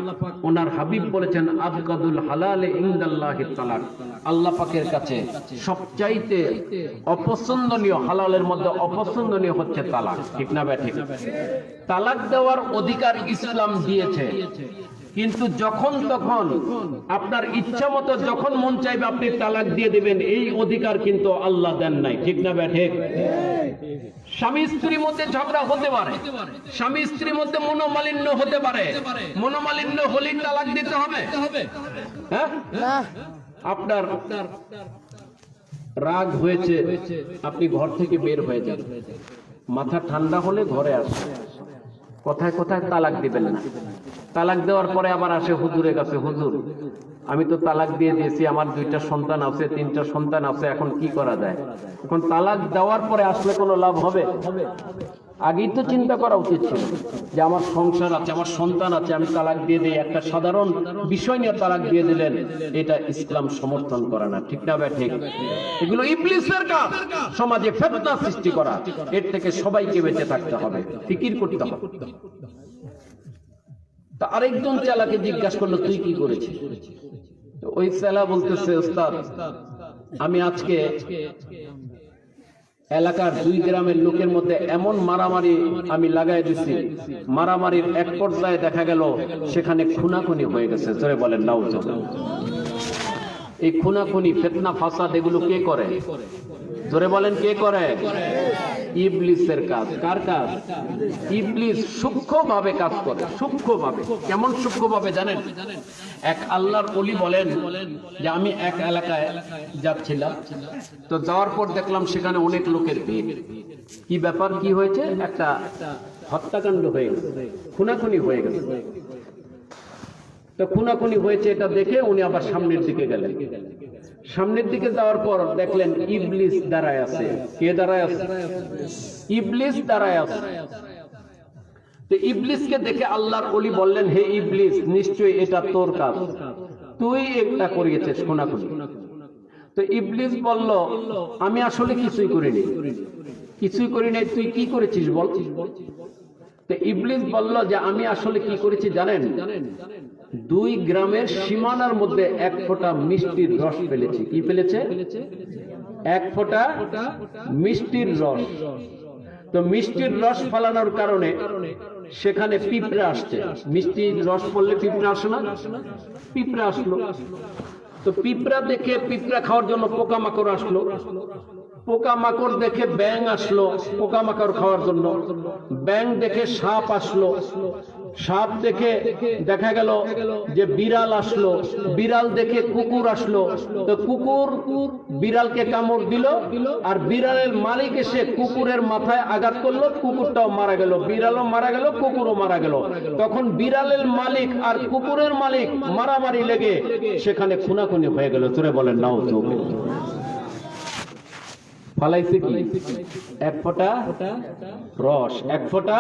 ওনার হাবিব বলেছেন, আবগাদুল হালাল ইনদাল্লাহি তালাক। আল্লাহ পাকের কাছে সবচাইতে অপছন্দনীয়, হালালের মধ্যে অপছন্দনীয় হচ্ছে তালাক। ঠিক না বে ঠিক? তালাক দেওয়ার অধিকার ইসলাম দিয়েছে, কিন্তু যখন তখন আপনার ইচ্ছা মতো যখন মন চাইবে আপনি তালাক দিয়ে দিবেন, এই অধিকার কিন্তু আল্লাহ দেন নাই। ঠিক না বে ঠিক? স্বামী স্ত্রীর মধ্যে ঝগড়া হতে পারে, স্বামী স্ত্রীর মধ্যে মনোমালিন্য হতে পারে। মনোমালিন্য হলে তালাক দিতে হবে? হ্যাঁ, আপনার রাগ হয়েছে, আপনি ঘর থেকে বের হয়ে যান, মাথা ঠান্ডা হলে ঘরে আসেন, কথায় কথায় তালাক দিবেন না। তালাক দেওয়ার পরে আবার আসে হুজুরের কাছে, হুজুর আমি তো তালাক দিয়ে দিয়েছি, আমার 2টা সন্তান আছে, 3টা সন্তান আছে, এখন কি করা যায়? এখন তালাক দেওয়ার পরে আসলে কোনো লাভ হবে? আগেই তো চিন্তা করা উচিত ছিল যে আমার সংসার আছে, আমার সন্তান আছে, আমি তালাক দিয়ে দিই। একটা সাধারণ বিষয় নিয়ে তালাক দিয়ে দিলেন, এটা ইসলাম সমর্থন করে না। ঠিক না ভাই? ঠিক। এগুলো ইবলিসের কাজ, সমাজে ফিতনা সৃষ্টি করা। এর থেকে সবাইকে বেঁচে থাকতে হবে, ফিকির করতে হবে। তা আরেকজন চেলাকে জিজ্ঞাসা করলো, তুই কি করেছিস? ওই চেলা বলতেছে, ওস্তাদ আমি আজকে এলাকার 2 গ্রামের লোকের মধ্যে এমন মারামারি আমি লাগাই দিছি, মারামারির এক পর্যায়ে দেখা গেল সেখানে খুনাখুনি হয়ে গেছে। জোরে বলেন নাউজুবিল্লাহ। এই খুনাখুনি, ফিতনা, ফাসাদ এগুলো কে করে? জোরে বলেন কে করে? ইবলিসের কাজ। কার কাজ? ইবলিস সূক্ষ্মভাবে কাজ করে, সূক্ষ্মভাবে। কেমন সূক্ষ্মভাবে জানেন? এক আল্লাহর ওলি বলেন যে আমি এক এলাকায় যাচ্ছিলাম, তো যাওয়ার পর দেখলাম সেখানে অনেক লোকের ভিড়। কি ব্যাপার, কি হয়েছে? একটা হত্যাকাণ্ড হয়ে গেছে, খুনাখুনি হয়ে গেছে। তো খুনাখুনি হয়েছে এটা দেখে উনি আবার সামনের দিকে গেলেন। সামনের দিকে যাওয়ার পর দেখলেন ইবলিস দাঁড়ায় আছে। কে দাঁড়ায় আছে? ইবলিস দাঁড়ায় আছে। তো ইবলিসকে দেখে আল্লাহর ওলি বললেন, হে ইবলিস, নিশ্চয়ই এটা তোর কাজ, তুই এটা করিয়েছিস খুনাখুনি। তো ইবলিস বলল, আমি আসলে কিছুই করিনি। কিছুই করি নাই, তুই কি করেছিস বল? তো ইবলিস বলল যে আমি আসলে কি করেছি জানেন? 2 গ্রামের সীমানার মধ্যে 1 ফোঁটা মিষ্টির রস ফেলেছি। কি ফেলেছে? 1 ফোঁটা মিষ্টির রস। তো মিষ্টির রস ফেলানোর কারণে সেখানে পিঁপড়া আসছে। মিষ্টির রস পড়লে পিঁপড়া আসে না? পিঁপড়া আসলো। তো পিঁপড়া দেখে পিঁপড়া খাওয়ার জন্য পোকামাকড় আসলো। পোকামাকড় দেখে ব্যাঙ আসলো পোকামাকড় খাওয়ার জন্য। ব্যাঙ দেখে সাপ আসলো। সাপ দেখে দেখা গেল যে বিড়াল আসলো। বিড়াল দেখে কুকুর আসলো। তো কুকুর বিড়ালকে কামড় দিল, আর বিড়ালের মালিক এসে কুকুরের মাথায় আঘাত করলো, কুকুরটাও মারা গেল, বিড়ালও মারা গেল, কুকুরও মারা গেল। তখন বিড়ালের মালিক আর কুকুরের মালিক মারামারি লেগে সেখানে খুনাখুনি হয়ে গেল। জোরে বলেন নাউজুবিল্লাহ। ফলাইছে কি? 1 ফোঁটা রস, 1 ফোঁটা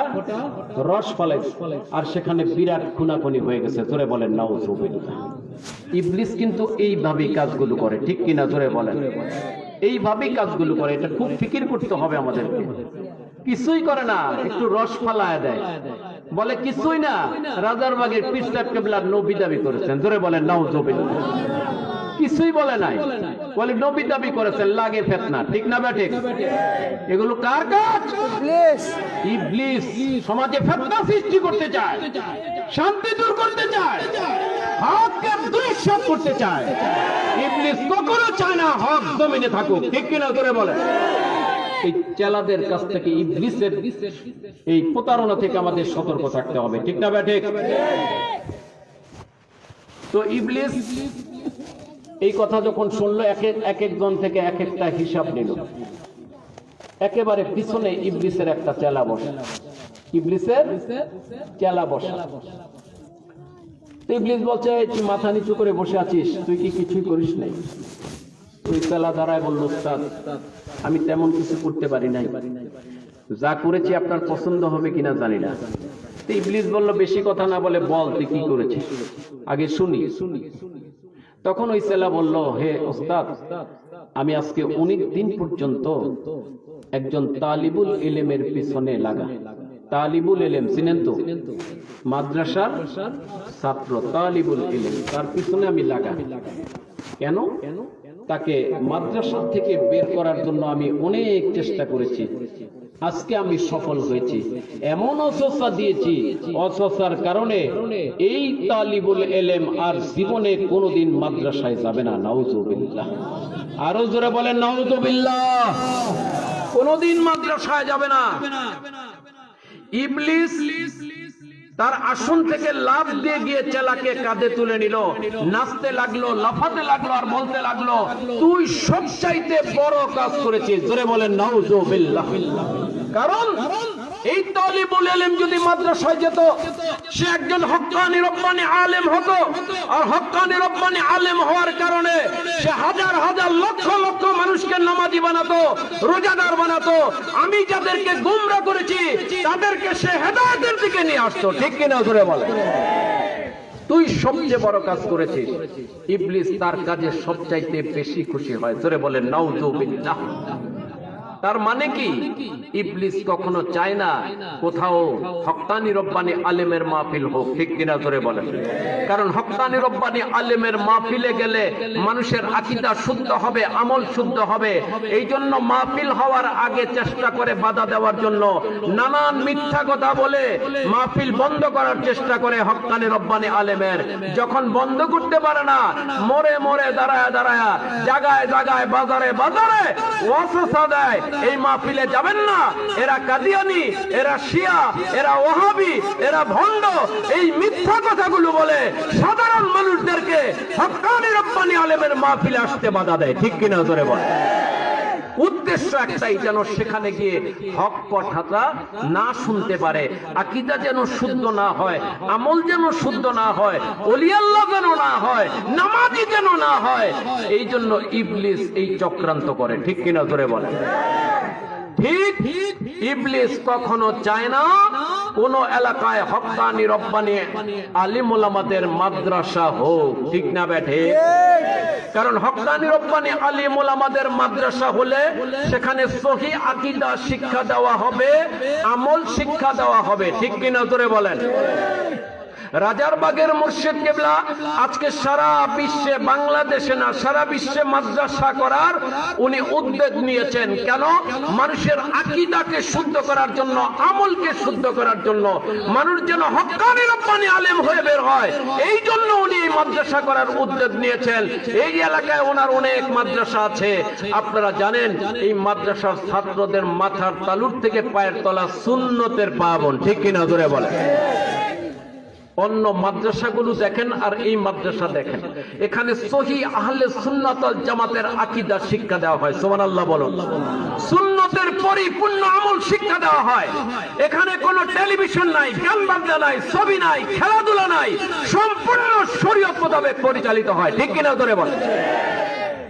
রস ফলাইছে, আর সেখানে বিরাট খুনাখুনি হয়ে গেছে। জোরে বলেন নাউজুবিল্লাহ। ইবলিস কিন্তু এইভাবেই কাজগুলো করে, ঠিক কিনা? জোরে বলেন। এইভাবেই কাজগুলো করে। এটা খুব ফিকির করতে হবে আমাদেরকে। কিছুই করে না, একটু রস ফালায় দেয়, বলে কিছুই না। রাজারবাগের পীর সাহেব কেবলার নবী দাবি করেছেন। জোরে বলেন নাউজুবিল্লাহ। কিছুই বলে নাই, বলে নবী দাবি করেছেন, লাগে ফিতনা। ঠিক না ঠিক? এগুলো কার কাজ? ইবলিস। সমাজে ফিতনা সৃষ্টি করতে চায়, শান্তি দূর করতে চায়, হককে দুঃসাৎ করতে চায়। ইবলিস কখনো চায় না হক জমিনে থাকুক। ঠিক কিনা? করে বলে এই চেলাদের কাছ থেকে ইবলিসের এই প্রতারণা থেকে আমাদের সতর্ক থাকতে হবে, ঠিক না ভাই? ঠিক। তো ইবলিস এই কথা যখন শুনলো, এক একজন থেকে এক একটা হিসাব নিল। একেবারে পিছনে ইবলিসের একটা চেলা বসে, ইবলিসের চেলা বসে। ইবলিস বলছে, তুই মাথা নিচু করে বসে আছিস, তুই কি কিছুই করিস নাই? তুই চেলা দাঁড়ায় বলল, উস্তাদ আমি তেমন কিছু করতে পারি নাই, যা করেছি আপনার পছন্দ হবে কিনা জানি না। ইবলিস বলল, বেশি কথা না বলে বল তুই কি করেছিস, আগে শুনি। তখন ওই চেলা বলল, হে ওস্তাদ, আমি আজকে 19 দিন পর্যন্ত একজন তালিবুল ইলমের পিছনে লাগা। তালিবুল ইলম চিনেন তো? মাদ্রাসার ছাত্র তালিবুল ইলম, তার পিছনে আমি লাগা। কেন? তাকে মাদ্রাসা থেকে বের করার জন্য আমি অনেক চেষ্টা করেছি, আজকে আমি সফল হয়েছি। এমন অসচা দিয়েছি, অসচার কারণে এই তালিবুল ইলম আর জীবনে কোনোদিন মাদ্রাসায় যাবে না। নাউজুবিল্লাহ। আরো জোরে বলেন নাউজুবিল্লাহ। কোনোদিন মাদ্রাসায় যাবে না। ইবলিস তার আসন থেকে লাফ দিয়ে গিয়ে চেলাকে কাঁধে তুলে নিল, নাচতে লাগলো, লাফাতে লাগলো আর বলতে লাগলো, তুই সবচাইতে বড় কাজ করেছিস। জোরে বলেন নাউজুবিল্লাহ। কারণ এই তালিবুল ইলম যদি মাদ্রাসায় যেত, সে একজন হক্কানি রব্বানি আলেম হতো, আর হক্কানি রব্বানি আলেম হওয়ার কারণে সে হাজার হাজার লক্ষ লক্ষ মানুষকে নামাজি বানাতো, রোজাদার বানাতো। আমি যাদেরকে গোমরা করেছি তাদেরকে সে হেদায়েতের দিকে নিয়ে আসতো, ঠিক কিনা ধরে বলে? তুই সবচেয়ে বড় কাজ করেছিস। ইবলিস তার কাজে সবচাইতে বেশি খুশি হয়। জোরে বলেন নাউজুবিল্লাহ। তার মানে কি? ইবলিস কখনো চায় না কোথাও হক্কানি রব্বানি আলেমের মাহফিল হোক, ঠিক কিনা ধরে বলেন? কারণ হক্কানি রব্বানি আলেমের মাহফিলে গেলে মানুষের আকীদা শুদ্ধ হবে, আমল শুদ্ধ হবে। এই জন্য মাহফিল হওয়ার আগে চেষ্টা করে বাধা দেওয়ার জন্য নানান মিথ্যা কথা বলে মাহফিল বন্ধ করার চেষ্টা করে হক্কানি রব্বানি আলেমের। যখন বন্ধ করতে পারে না, মোড়ে মোড়ে দাঁড়ায় দাঁড়ায়, জায়গায় জায়গায়, বাজারে বাজারে ওয়াসওয়াসা দেয়, এই মাহফিলে যাবেন না, এরা কাদিয়ানি, এরা শিয়া, এরা ওয়াহাবি, এরা ভণ্ড, এই মিথ্যা কথাগুলো বলে সাধারণ মানুষদেরকে হক্কানি রব্বানি আলেমের মাহফিলে আসতে বাধা দেয়, ঠিক কিনা জোরে বলে? উদ্দেশ্য একটাই, যেন সেখানে গিয়ে হক কথা না শুনতে পারে, আকীদা যেন শুদ্ধ না হয়, আমল যেন শুদ্ধ না হয়, ওলি আল্লাহ যেন না হয়, নামাজি যেন না হয়। এই জন্য ইবলিস এই চক্রান্ত করে, ঠিক কিনা ধরে বলে? ঠিক। ইবলিস কখনো চায় না কোন এলাকায় হক্কানি রব্বানি আলিম ওলামাদের মাদ্রাসা হোক, ঠিক না বেঠে? কারণ হক্কানি রব্বানি আলিম ওলামাদের মাদ্রাসা হলে সেখানে সহিহ আকীদা শিক্ষা দেওয়া হবে, আমল শিক্ষা দেওয়া হবে, ঠিক কিনা ধরে বলেন? রাজারবাগের মুর্শিদ কেবলা আজকে সারা বিশ্বে, বাংলাদেশে না সারা বিশ্বে মাদ্রাসা করার উনি উদ্যোগ নিয়েছেন। কেন? মানুষের আকীদাকে শুদ্ধ করার জন্য, আমলকে শুদ্ধ করার জন্য, মানুষ যেন হক্কানি রব্বানি আলেম হয়ে বের হয়। এই জন্য উনি এই মাদ্রাসা করার উদ্যোগ নিয়েছেন। এই এলাকায় ওনার অনেক মাদ্রাসা আছে। আপনারা জানেন এই মাদ্রাসার ছাত্রদের মাথার তালুর থেকে পায়ের তলা সুন্নতের পাবন, ঠিক কিনা ধরে বলে? অন্য মাদ্রাসাগুলো দেখেন আর এই মাদ্রাসা দেখেন, এখানে সহিহ আহলে সুন্নাত ওয়াল জামাতের আকীদা শিক্ষা দেওয়া হয়। সুবহানাল্লাহ বলুন। সুন্নতের পরিপূর্ণ আমল শিক্ষা দেওয়া হয়। এখানে কোনো টেলিভিশন নাই, গান বাজনা নাই, ছবি নাই, খেলাধুলা নাই, সম্পূর্ণ শরীয়ত মোতাবেক পরিচালিত হয়, ঠিক কিনা ধরে বলেন?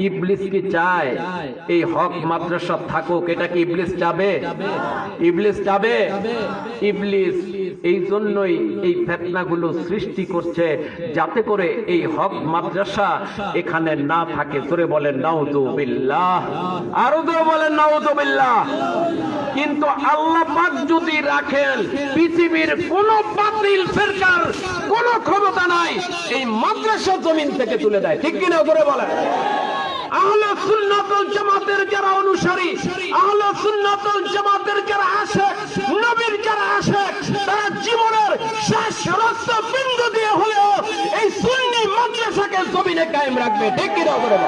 ইবলিস কি চায় এই হক মাদ্রাসা থাকুক? এটা কি ইবলিস চাবে? ইবলিস চাবে? ইবলিস এই জন্যই এই ফিতনাগুলো সৃষ্টি করছে, যাতে করে এই হক মাদ্রাসা এখানে না থাকে। জোরে বলেন নাউযুবিল্লাহ। আরো জোরে বলেন নাউযুবিল্লাহ। কিন্তু আল্লাহ পাক যদি রাখেন, পৃথিবীর কোন বাতিল ফিরকার কোন ক্ষমতা নাই এই মাদ্রাসা জমিন থেকে তুলে দেয়, ঠিক কিনা জোরে বলেন? আহলে সুন্নাত ওয়াল জামাতের যারা অনুসারী, আহলে সুন্নাত ওয়াল জামাতের যারা আশিক, নবীর যারা আশিক, তারা জীবনের শেষ রক্তবিন্দু দিয়ে হলেও এই সুন্নি মাদ্রাসাকে জমিনে কায়েম রাখবে, ঠিক কিনা বলেন?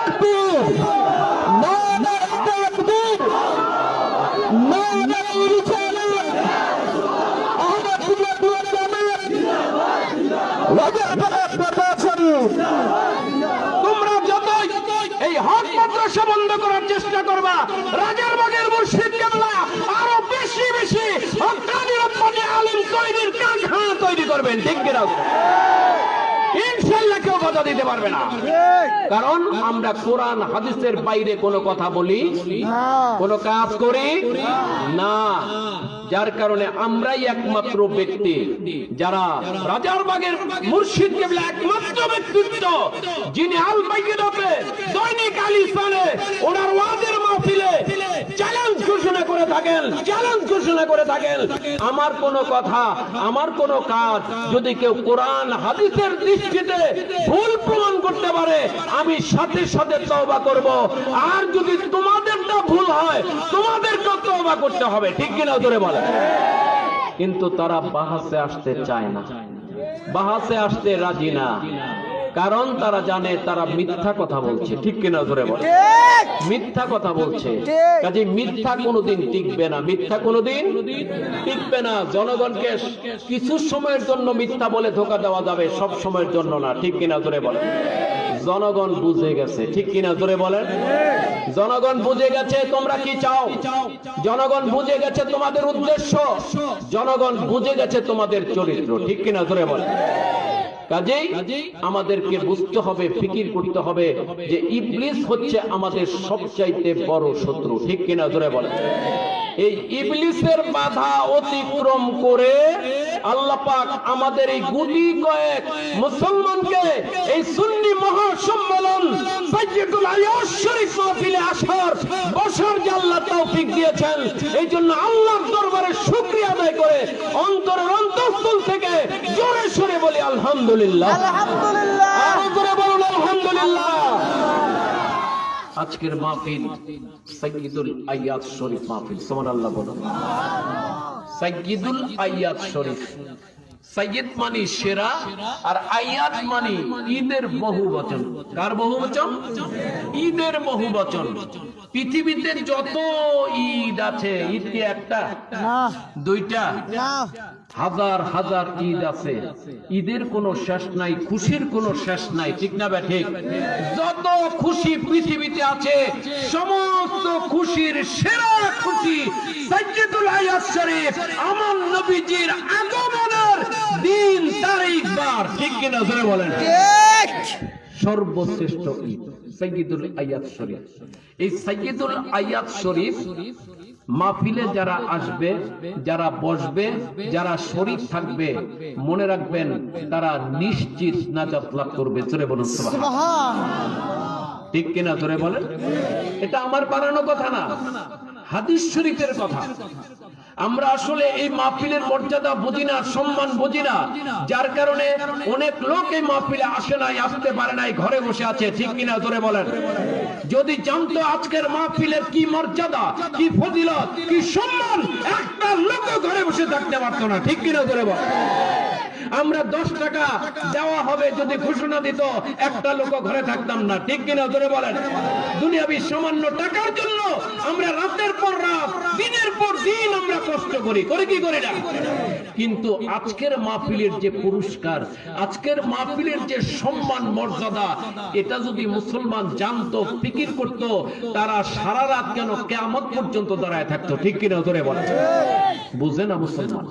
তাকবীর, নারে তাকবীর। এই হক মাদ্রাসা বন্ধ করার চেষ্টা করবা। রাজারবাগের মুর্শিদ কেবলা আরো বেশি বেশি হক্কানি রব্বানি আলেম তৈরির কারখানা তৈরি করবেন, ঠিক কিনা? ইনশাআল্লাহ কেউ বাধা দিতে পারবে না, কারণ আমরা কোরআন হাদিসের বাইরে কোনো কথা বলি, কোনো কাজ করি না। যার কারণে আমরাই একমাত্র ব্যক্তি যারা রাজারবাগের মুর্শিদ কেবলা একমাত্র ব্যক্তিত্ব যিনি আল বাইয়িনাতে দৈনিক আলী সালে ওনার ওয়াজের মাহফিলে চ্যালেঞ্জ ঘোষণা করে থাকেন, চ্যালেঞ্জ ঘোষণা করে থাকেন, আমার কোনো কথা, আমার কোনো কাজ যদি কেউ কোরআন হাদিসের দৃষ্টিতে ভুল প্রমাণ করতে পারে আমি সাথে সাথে তওবা করব, আর যদি তোমাদেরটা ভুল হয় তোমাদেরকেও তওবা করতে হবে, ঠিক কিনা জোরে বলে। কিন্তু তারা বাহাসে আসতে চায় না, বাহাসে আসতে রাজি না, কারণ তারা জানে তারা মিথ্যা কথা বলছে, ঠিক কিনা জোরে বলে। মিথ্যা কথা বলছে, কাজে মিথ্যা কোনোদিন টিকবে না, মিথ্যা কোনোদিন টিকবে না। জনগণকে কিছু সময়ের জন্য মিথ্যা বলে ধোঁকা দেওয়া যাবে, সব সময়ের জন্য না, ঠিক কিনা জোরে বলে। জনগণ বুঝে গেছে, ঠিক কিনা জোরে বলেন। জনগণ বুঝে গেছে তোমরা কি চাও, জনগণ বুঝে গেছে তোমাদের উদ্দেশ্য, জনগণ বুঝে গেছে তোমাদের চরিত্র, ঠিক কিনা জোরে বলেন। কাজেই আমাদেরকে বুঝতে হবে, ফিকির করতে হবে যে ইবলিস হচ্ছে আমাদের সবচাইতে বড় শত্রু, ঠিক কিনা জোরে বলেন। এই ইবলিসের বাধা অতিক্রম করে আল্লাহ পাক আমাদের এই গুটি কয়েক মুসলমানকে এই সুন্নি মহাসম্মেলন সাইয়্যিদুল আয়াত শরীফ মাহফিলে আসার বসার যে আল্লাহ তৌফিক দিয়েছেন, এই জন্য আল্লাহর দরবারে শুকরিয়া আদায় করে অন্তরের অন্তঃস্থল থেকে জোরে সোরে বলি আলহামদুলিল্লাহ, আলহামদুলিল্লাহ, আরো জোরে বলুন আলহামদুলিল্লাহ। আজকের মাহফিল সাইয়্যিদুল আয়াত শরীফ মাহফিল, সুবহানাল্লাহ বলুন। সাইয়্যিদুল আয়াত শরীফ, সাইয়্যিদ মানে সেরা, আর আয়াত মানে ঈদের বহুবচন। কার বহুবচন? ঈদের বহুবচন। পৃথিবীতে যত ঈদ আছে, ঈদ কি একটা না, দুইটা না, হাজার হাজার ঈদ আছে, ঈদের কোনো শেষ নাই, খুশির কোনো শেষ নাই, ঠিক না বে ঠিক? যত খুশি পৃথিবীতে আছে সমস্ত খুশির সেরা খুশি সাইয়্যিদুল আয়াত শরীফ, আমার নবীজির আগমনের দিন তারিখ বার, ঠিক কিনা জোরে বলেন। ঠিক, সর্বশ্রেষ্ঠ ঈদ সাইয়্যিদুল আয়াত শরীফ। এই সাইয়্যিদুল আয়াত শরীফ মাহফিলে যারা আসবে, যারা বসবে, যারা শরীক থাকবে, মনে রাখবেন তারা নিশ্চিত নাজাত লাভ করবে, জোরে বলুন সুবহান, ঠিক কিনা জোরে বলেন। এটা আমার বানানো কথা না, হাদিস শরীফের কথা। আমরা আসলে এই মাহফিলের মর্যাদা বুঝি না, সম্মান বুঝি না, যার কারণে অনেক লোক এই মাহফিলে আসে নাই, আসতে পারে নাই, ঘরে বসে আছে, ঠিক কিনা জোরে বলেন। যদি জানতো আজকের মাহফিলের কি মর্যাদা, কি ফজিলত, কি সম্মান, একটা লোক ঘরে বসে থাকতে পারতো না, ঠিক কিনা জোরে বলেন। আমরা 10 টাকা দেওয়া হবে যদি ঘোষণা দিত, একটা লোক ঘরে থাকতাম না, ঠিক কিনা জোরে বলেন। দুনিয়াবি সামান্য টাকার জন্য আমরা রাতের পর রাত, দিনের পর দিন আমরা কষ্ট করি, করে কি করি না। কিন্তু আজকের মাহফিলের যে পুরস্কার, আজকের মাহফিলের যে সম্মান মর্যাদা, এটা যদি মুসলমান জানতো, ফিকির করত, তারা সারা রাত কেন কিয়ামত পর্যন্ত দাঁড়ায় থাকতো, ঠিক কিনা জোরে বলেন। বুঝে না মুসলমান।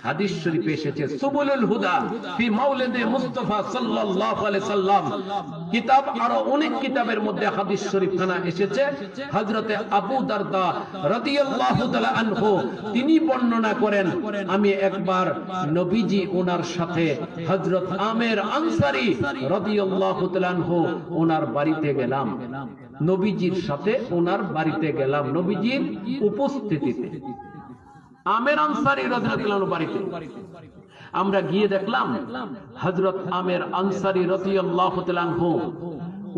হাদিস শরীফে এসেছে সুবুলুল হুদা ফি মাওলিদে মুস্তাফা সাল্লাল্লাহু আলাইহি সাল্লাম, কিতাব আরো অনেক কিতাবের মধ্যে হাদিস শরীফ খানা এসেছে। হযরতে আবু দারদা রাদিয়াল্লাহু তাআলা আনহু তিনি বর্ণনা করেন, আমি একবার নবীজি ওনার সাথে হযরত আমের আনসারী রাদিয়াল্লাহু তাআলা আনহু ওনার বাড়িতে গেলাম, নবীজির সাথে ওনার বাড়িতে গেলাম, নবীজির উপস্থিতিতে। আমের আনসারী রাদিয়াল্লাহু আনহু বাড়িতে আমরা গিয়ে দেখলাম হযরত আমের আনসারী রাদিয়াল্লাহু তাআলা আনহু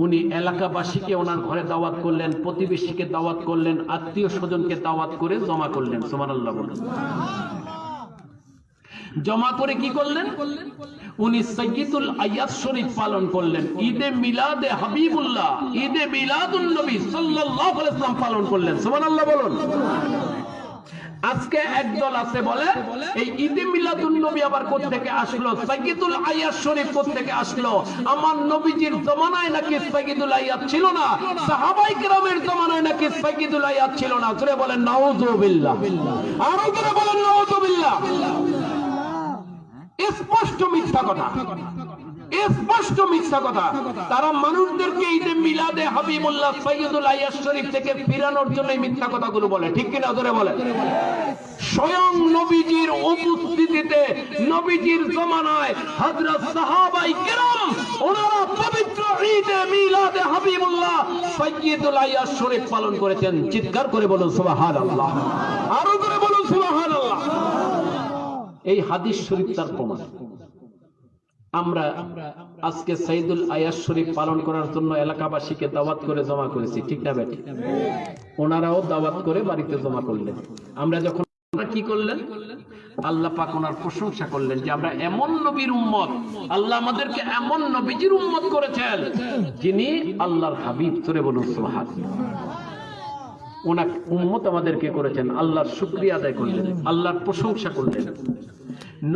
উনি এলাকাবাসীকে ওনার ঘরে দাওয়াত করলেন, প্রতিবেশীকে দাওয়াত করলেন, আত্মীয় স্বজনকে দাওয়াত করে জমা করলেন, সুবহানাল্লাহ বলুন। জমা করে কি করলেন? উনি সাইয়্যিদুল আয়াত শরীফ পালন করলেন, ঈদে মিলাদে হাবিবুল্লাহ, ঈদে মিলাদুন নবী সাল্লাল্লাহু আলাইহি ওয়াসাল্লাম পালন করলেন, সুবহানাল্লাহ বলুন। আজকে একদল আছে বলে এই ঈদে মিলাদুন নবী আবার কোথা থেকে আসলো, সাইয়্যিদুল আয়াত শরীফ কোথা থেকে আসলো? আমার নবীজির জমানায় নাকি সাইয়্যিদুল আয়াত ছিল না, সাহাবায়ে কেরামের জমানায় নাকি সাইয়্যিদুল আয়াত ছিল না? জোরে বলেন নাউযুবিল্লাহ, আরো জোরে বলেন নাউযুবিল্লাহ। স্পষ্ট মিথ্যা কথা, স্পষ্ট মিথ্যা কথা। তারা মানুষদেরকে ঈদে মিলাদে হাবিবুল্লাহ সাইয়্যিদুল আয়াত শরীফ থেকে ফিরানোর জন্য মিথ্যা কথাগুলো বলে, ঠিক কিনা জোরে বলে? স্বয়ং নবীজির উপস্থিতিতে, নবীজির জমানায় হযরত সাহাবায়ে কেরাম ওনারা পবিত্র ঈদে মিলাদে হাবিবুল্লাহ সাইয়্যিদুল আয়াত শরীফ পালন করেছেন। চিৎকার করে বলুন সুবহানাল্লাহ, আরো করে বলুন সুবহানাল্লাহ। এই হাদিস শরীফ তার প্রমাণ। আমরা আজকে সাইয়্যিদুল আয়াত শরীফ পালন করার জন্য এলাকাবাসীকে দাওয়াত করে জমা করেছি, ঠিক না বেটি? ওনারাও দাওয়াত করে বাড়িতে জমা করলেন। আমরা যখন কি করলেন, আল্লাহ পাক ওনার প্রশংসা করলেন যে আমরা এমন নবীর উম্মত, আল্লাহ আমাদেরকে এমন নবীজির উম্মত করেছেন যিনি আল্লাহর হাবিব। জোরে বলুন সুবহানাল্লাহ। ওনার উম্মত আমাদেরকে করেছেন, আল্লাহর শুকরিয়া আদায় করলেন, আল্লাহর প্রশংসা করলেন,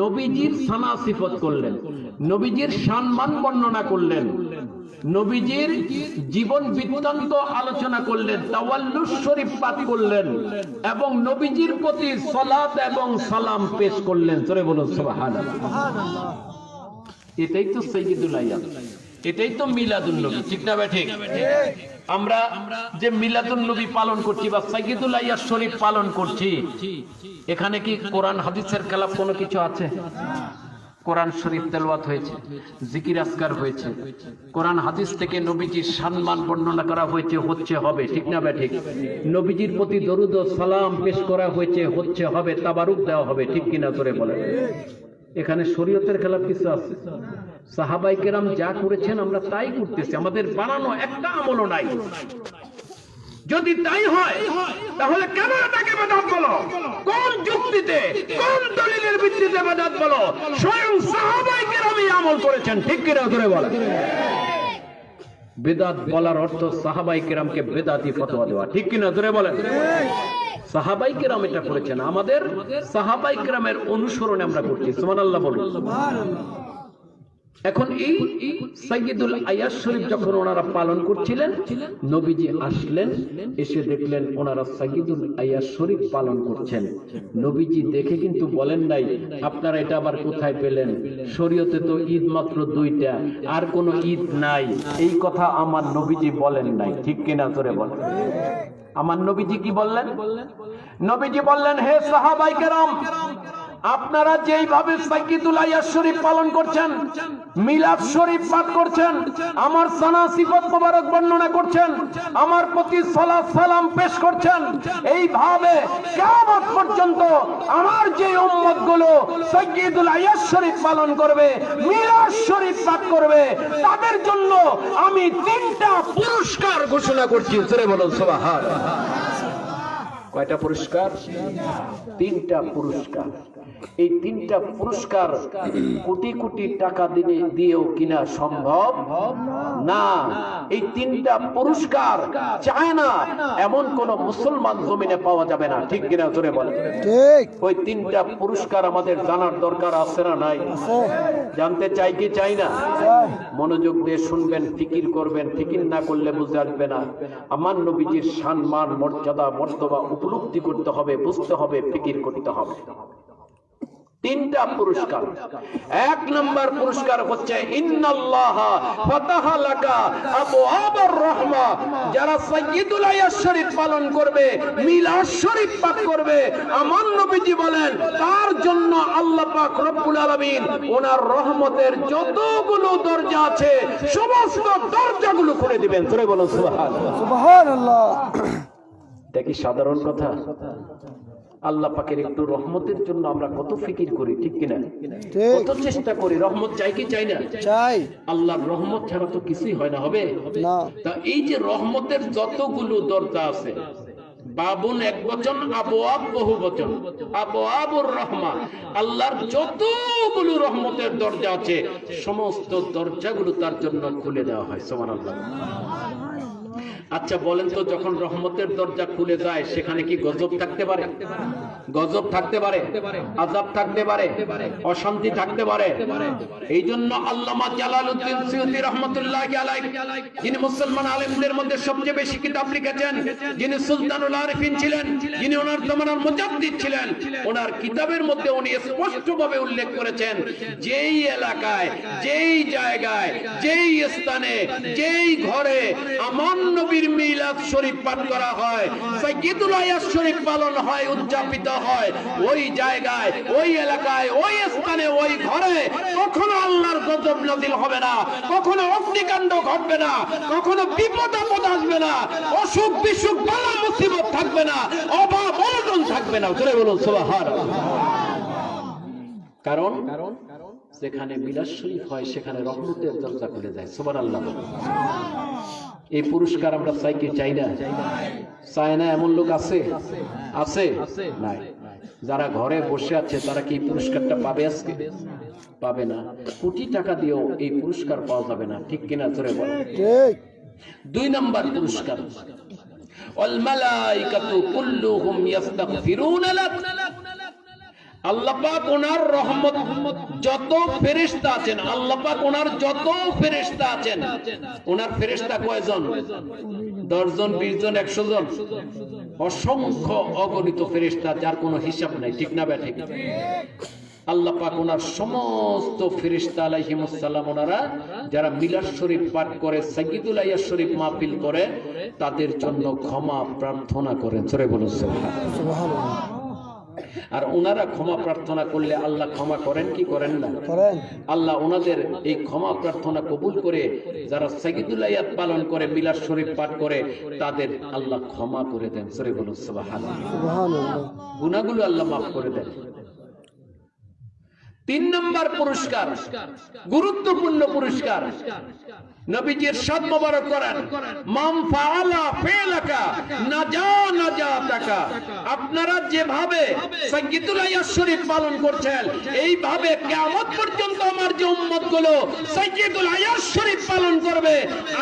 নবীজির সানা সিফত করলেন, নবীজির সম্মান বর্ণনা করলেন, নবীজির জীবন বৃত্তান্ত আলোচনা করলেন, তাওয়াল্লুদ শরীফ পাঠ করলেন এবং নবীজির প্রতি সালাত এবং সালাম পেশ করলেন। জোরে বলুন সুবহানাল্লাহ। এটাই তো সাইয়্যিদুল আয়াত, এটাই তো মিলাদুন নবী, ঠিক না ভাই? ঠিক। আমরা যে মিলাদুন নবী পালন করছি বা সাইয়্যিদুল আয়াত শরীফ পালন করছি, এখানে কি কোরআন হাদিসের খেলাফ কোনো কিছু আছে? কোরআন শরীফ তেলাওয়াত হয়েছে, জিকির আজকার হয়েছে, কোরআন হাদিস থেকে নবীজির সম্মান বর্ণনা করা হয়েছে, হচ্ছে, হবে, ঠিক না ভাই? ঠিক। নবীজির প্রতি দরুদ ও সালাম পেশ করা হয়েছে, হচ্ছে, হবে, তাবারুক দেওয়া হবে, ঠিক কিনা করে বলেন? এখানে শরীয়তের খেলাফ কিছু আছে? সাহাবায়ে কেরাম যা করেছেন আমরা তাই করতেছি, আমাদের বানানো একটা আমলও নাই। যদি তাই হয় তাহলে কেন এটাকে বেদাত বলো? কোন যুক্তিতে, কোন দলিলের ভিত্তিতে বেদাত বলো? স্বয়ং সাহাবায়ে কেরাম আমল করেছেন, ঠিক কিনা করে বলেন? বেদাত বলার অর্থ সাহাবায়ে কেরামকে বেদাতি ফতোয়া দেওয়া, ঠিক কিনা ধরে বলেন? সাহাবায়ে কেরাম এটা করেছেন, আমাদের সাহাবায়ে কেরামের অনুসরণে আমরা করছি। সুবহানাল্লাহ বলুন। এখন এই সাইয়্যিদুল আয়াত শরীফ যখন ওনারা পালন করছিলেন, নবীজি আসলেন, এসে দেখলেন ওনারা সাইয়্যিদুল আয়াত শরীফ পালন করছেন। নবীজি দেখে কিন্তু বলেন নাই আপনারা এটা আবার কোথায় পেলেন, শরীয়তে তো ঈদ মাত্র দুইটা, আর কোনো ঈদ নাই। এই কথা আমার নবীজি বলেন নাই, ঠিক কিনা তোরে বলেন? আমার নবীজি কি বললেন? নবীজি বললেন, হে সাহাবায়ে কেরাম, আপনারা যেইভাবে সাইয়্যিদুল আয়াত শরীফ পালন করছেন, মিলাদ শরীফ পাঠ করছেন, আমার সানা সিফত মোবারক বর্ণনা করছেন, আমার প্রতি সালাত সালাম পেশ করছেন, এইভাবে কিয়ামত পর্যন্ত আমার যে উম্মতগুলো সাইয়্যিদুল আয়াত শরীফ পালন করবে, মিলাদ শরীফ পাঠ করবে, তাদের জন্য আমি 3টা পুরস্কার ঘোষণা করছি। জোরে বলুন সুবহানাল্লাহ। কয়টা পুরস্কার? 3টা পুরস্কার। এই 3টা পুরস্কার কোটি কোটি টাকা দিয়েও কিনা সম্ভব না। এই 3টা পুরস্কার চায় না এমন কোন মুসলমান জমিনে পাওয়া যাবে না, ঠিক কিনা জোরে বলেন? ঠিক। ওই 3টা পুরস্কার আমাদের জানার দরকার আছে না নাই? জানতে চাই কি চাই না? মনোযোগ দিয়ে শুনবেন, ফিকির করবেন, ফিকির না করলে বুঝে আসবে না। আমার নবীজির সম্মান, মর্যাদা, মর্তবা উপলব্ধি করতে হবে, বুঝতে হবে, ফিকির করতে হবে। 3টা পুরস্কার। 1 নম্বর পুরস্কার হচ্ছে ইন্নাল্লাহা ফাতাহা লাকা আবওয়াবার রাহমা। যারা সাইয়্যিদুল আয়াত শরীফ পালন করবে, মিলাদ শরীফ পাঠ করবে, আমার নবীজি বলেন তার জন্য আল্লাহ পাক রব্বুল আলামিন ওনার রহমতের যতগুলো দরজা আছে সমস্ত দরজাগুলো খুলে দিবেন। জোরে বলুন সুবহানাল্লাহ। সুবহানাল্লাহ। এটা কি সাধারণ কথা? আল্লাহ পাকের একটু রহমতের জন্য আমরা কত ফিকির করি, ঠিক কিনা? কত চেষ্টা করি। রহমত চাই কি চাই না? চাই। আল্লাহর রহমত ছাড়া তো কিছুই হয় না, হবে না। তা এই যে রহমতের যতগুলো দরজা আছে, বাবুন এক বচন, আবওয়াব বহু বচন, আবওয়াবুর রহমা, আল্লাহর যতগুলো রহমতের দরজা আছে সমস্ত দরজাগুলো তার জন্য খুলে দেওয়া হয়। সুবহানাল্লাহ। আচ্ছা বলেন তো, যখন রহমতের দরজা খুলে যায় সেখানে কি গজব থাকতে পারে? গজব থাকতে পারে, আযাব থাকতে পারে, অশান্তি থাকতে পারে। এই জন্য আল্লামা জালালউদ্দিন সুয়ুতী রাহমাতুল্লাহি আলাইহি, যিনি মুসলমান আলেমদের মধ্যে সবচেয়ে বেশি কিতাব লিখেছেন, যিনি সুলতানুল আরিফিন ছিলেন, যিনি ওনার জমানার মুজাদ্দিদ ছিলেন, ওনার কিতাবের মধ্যে উনি স্পষ্টভাবে উল্লেখ করেছেন, যেই এলাকায়, যেই জায়গায়, যেই স্থানে, যেই ঘরে আমার নবীর মিলাদ শরীফ পাঠ করা হয়, সাইয়্যিদুল আয়াত শরীফ পালন হয়, উদযাপিত হয়, ওই জায়গায়, ওই এলাকায়, ওই স্থানে, ওই ঘরে কখনো আল্লাহর গজব নাযিল হবে না, কখনো অগ্নিকাণ্ড ঘটবে না, কখনো বিপদ আপদ আসবে না, অসুখ বিসুখ বালা মুসিবত থাকবে না, অভাব অনটন থাকবে না। জোরে বলুন সুবহানাল্লাহ। কারণ যেখানে মিলাদ শরীফ হয় সেখানে রহমতের দরজা খুলে যায়। সুবহানাল্লাহ। এই পুরস্কার আমরা চাই কি চাই না? চাই না এমন লোক আছে? আছে? নাই। যারা ঘরে বসে আছে তারা কি এই পুরস্কারটা পাবে? আজকে পাবে না। কোটি টাকা দিয়েও এই পুরস্কার পাওয়া যাবে না। ঠিক কিনা? জোরে বলেন। ঠিক। 2 নম্বর পুরস্কার, ওয়াল মালাইকাতু কুল্লুহুম ইস্তাগফিরুনা লাক। আল্লাহ পাক ওনার রহমত যত ফেরেশতা আছেন, আল্লাহ পাক ওনার যত ফেরেশতা আছেন, ওনার ফেরেশতা কয়জন? 10 জন, 20 জন, 100 জন? অসংখ্য অগণিত ফেরেশতা, যার কোনো হিসাব নাই। ঠিক না বে ঠিক? আল্লাহ পাক ওনার সমস্ত ফেরেশতা আলাইহিমুস সালাম, ওনারা যারা মিলাদ শরীফ পাঠ করে, সাইয়্যিদুল আয়াত শরীফ মাহফিল করে, তাদের জন্য ক্ষমা প্রার্থনা করেন। জোরে বলুন সুবহানাল্লাহ। আর ওনারা ক্ষমা প্রার্থনা করলে আল্লাহ ক্ষমা করেন কি করেন না? করেন। আল্লাহ ওনাদের এই ক্ষমা প্রার্থনা কবুল করে, যারা সাইয়্যিদুল আয়াত পালন করে, মিলাদ শরীফ পাঠ করে, তাদের আল্লাহ ক্ষমা করে দেন। জোরে বলুন সুবহানাল্লাহ। সুবহানাল্লাহ। গুনাহগুলো আল্লাহ মাফ করে দেন। 3 নম্বর পুরস্কার, গুরুত্বপূর্ণ পুরস্কার, নবীজি ইরশাদ মোবারক করেন, মান ফাআলা ফিলাকা নাজা নাজাতাকা। আপনারা যেভাবে সাইয়্যিদুল আয়াত শরীফ পালন করছেন, এইভাবে কিয়ামত পর্যন্ত আমার যে উম্মতগুলো সাইয়্যিদুল আয়াত শরীফ পালন করবে,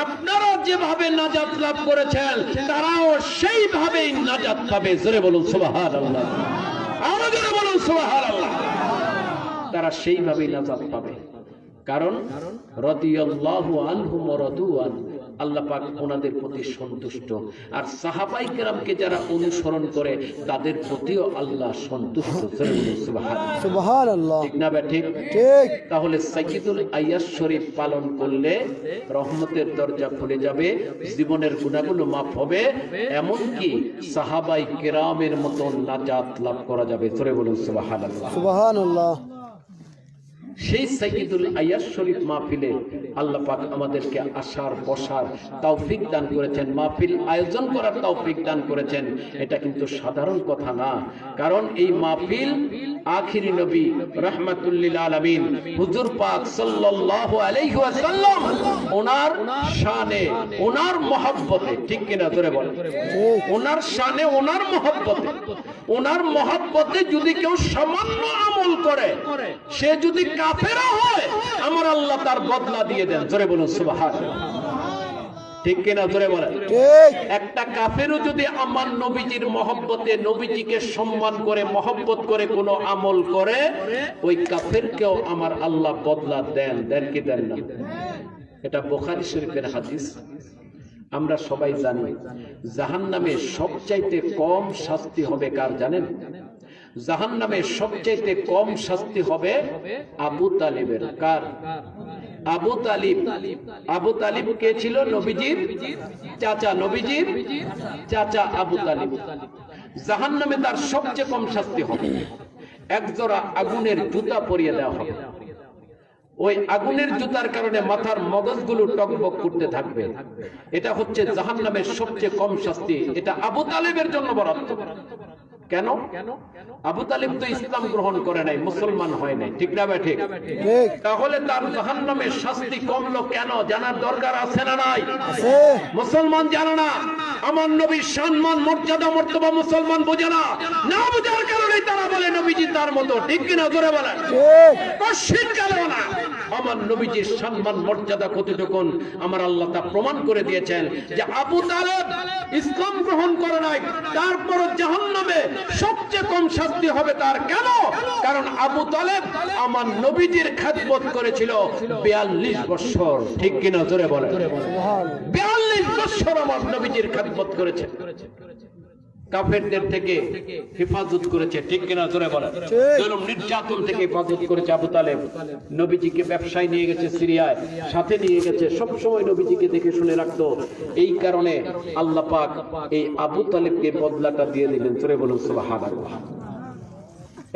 আপনারা যেভাবে নাজাত লাভ করেছেন, তারাও সেইভাবেই নাজাত পাবে। জোরে বলুন সুবহানাল্লাহ। আরো জোরে বলুন সুবহানাল্লাহ। তারা সেইভাবেই নাজাত পাবে। কারণ রাদিয়াল্লাহু আনহুম ওয়া রাদু আন, আল্লাহ পাক ওনাদের প্রতি সন্তুষ্ট। আর সাহাবায়ে কেরামকে যারা অনুসরণ করে, তাদের প্রতিও আল্লাহ সন্তুষ্ট। সুবহানাল্লাহ। ঠিক না ঠিক? ঠিক। তাহলে সাইয়্যিদুল আয়াত শরীফ পালন করলে রহমতের দরজা খুলে যাবে, জীবনের গুনাহগুলো মাফ হবে, এমনকি সাহাবায়ে কেরামের মতো নাজাত লাভ করা যাবে। জোরে বলুন সুবহানাল্লাহ। সুবহানাল্লাহ। সেই সাইয়্যিদুল আয়াত শরীফ মাহফিলে আল্লাহ পাক আমাদেরকে আসার বসার তৌফিক দান করেছেন, মাহফিল আয়োজন করার তৌফিক দান করেছেন। এটা কিন্তু সাধারণ কথা না। কারণ এই মাহফিল আখিরি নবী রাহমাতুল লিল আলামিন হুজুর পাক সাল্লাল্লাহু আলাইহি ওয়াসাল্লাম ওনার শানে, ওনার মহব্বতে, ঠিক কিনা জোরে বলেন, ওনার শানে, ওনার মহব্বতে, ওনার মহব্বতে যদি কেউ সামান্য আমল করে, সে যদি কাফেরও হয়, আমার আল্লাহ তার বদলা দিয়ে দেন। জোরে বলুন সুবহানাল্লাহ। ঠিক কিনা জোরে বলেন। ঠিক। একটা কাফেরও যদি আমার নবীজির মহব্বতে, নবীজিকে সম্মান করে, মহব্বত করে কোনো আমল করে, ওই কাফেরকেও আমার আল্লাহ বদলা দেন। দেন কি দেন না? এটা বুখারী শরীফের হাদিস। আমরা সবাই জানি জাহান্নামে সবচাইতে কম শাস্তি হবে কার জানেন? জাহান্নামে সবচাইতে কম শাস্তি হবে আবু তালিবের। কার? আবু তালিব। আবু তালিব কে ছিল? নবীজির চাচা। নবীজির চাচা আবু তালিব। জাহান্নামে তার সবচেয়ে কম শাস্তি হবে। একজোড়া আগুনের জুতা পরিয়ে দেওয়া হবে। ওই আগুনের জুতার কারণে মাথার মগজগুলো টকবক করতে থাকবে। এটা হচ্ছে জাহান্নামের সবচেয়ে কম শাস্তি। এটা আবু তালিবের জন্য বরাদ্দ। কেন? আবু তালিব তো ইসলাম গ্রহণ করে নাই, মুসলমান হয় নাই। ঠিক না ঠিক? তাহলে তার জাহান্নামের শাস্তি কমলো কেন? জানার দরকার আছে না নাই? মুসলমান জানে না, আমার নবীর সম্মান মর্যাদা মর্তবা মুসলমান বোঝে না, না বোঝার কারণে তারা বলে নবীজি তার মতো, ঠিক কিনা জোরে বলেন? কশিন কালো না। আমার নবীজির সম্মান মর্যাদা কতটুকু আমার আল্লাহ তা প্রমাণ করে দিয়েছেন যে আবু তালেব ইসলাম গ্রহণ করে নাই, তারপর জাহান্নামে সবচেয়ে কম শাস্তি হবে তার। কেন? কারণ আবু তালেব আমার নবীজির খেদমত করেছিল 42 বছর, ঠিক কিনা জোরে বলেন? 42 বছর আমার নবীজির খেদমত করেছে, কাফেরদের থেকে হেফাজত করেছে, ঠিক কিনা জোরে বলেন? জুলুম নির্যাতন থেকে হেফাজত করেছে আবু তালেব। নবীজিকে ব্যবসায় নিয়ে গেছে সিরিয়ায়, সাথে নিয়ে গেছে, সব সময় নবীজিকে দেখে শুনে রাখতো। এই কারণে আল্লাহ পাক এই আবু তালেবকে বদলাটা দিয়ে দিলেন, জোরে বলুন সুবহানাল্লাহ।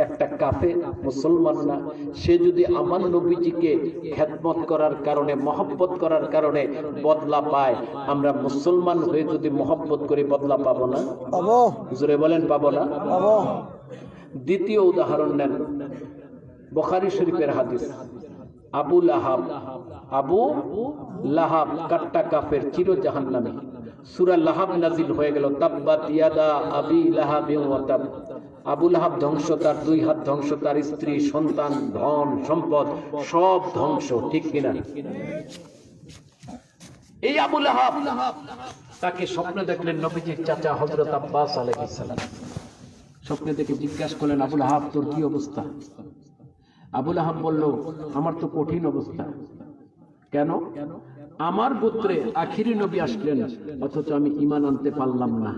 একটা কাফের মুসলমান না, সে যদি আমার নবীজিকে খেদমত করার কারণে মহব্বত করার কারণে বদলা পায়, আমরা মুসলমান হয়ে যদি মহব্বত করি বদলা পাবো না? পাবো। জোরে বলেন পাবো না? পাবো। দ্বিতীয় উদাহরণ নেন, বুখারী শরীফের হাদিস। আবু লাহাব কাট্টা কাফের, চির জাহান্নামী। সূরা লাহাব নাজিল হয়ে গেল, তাব্বাত ইয়াদা আবি লাহাবিন ওয়া তাব। আবু লাহাব ধ্বংস, তার 2 হাত ধ্বংস, তার স্ত্রী সন্তান ধন সম্পদ সব ধ্বংস, ঠিক কিনা? এই আবু লাহাব তাকে স্বপ্নে দেখলেন নবীজির চাচা হযরত আব্বাস আলাইহিস সালাম। স্বপ্নে দেখে জিজ্ঞাসা করলেন, আবু লাহাব তোর কি অবস্থা? আবু লাহাব বলল, আমার তো কঠিন অবস্থা। কেন? আমার গোত্রে আখিরি নবী আসলেন, অথচ আমি ঈমান আনতে পারলাম না,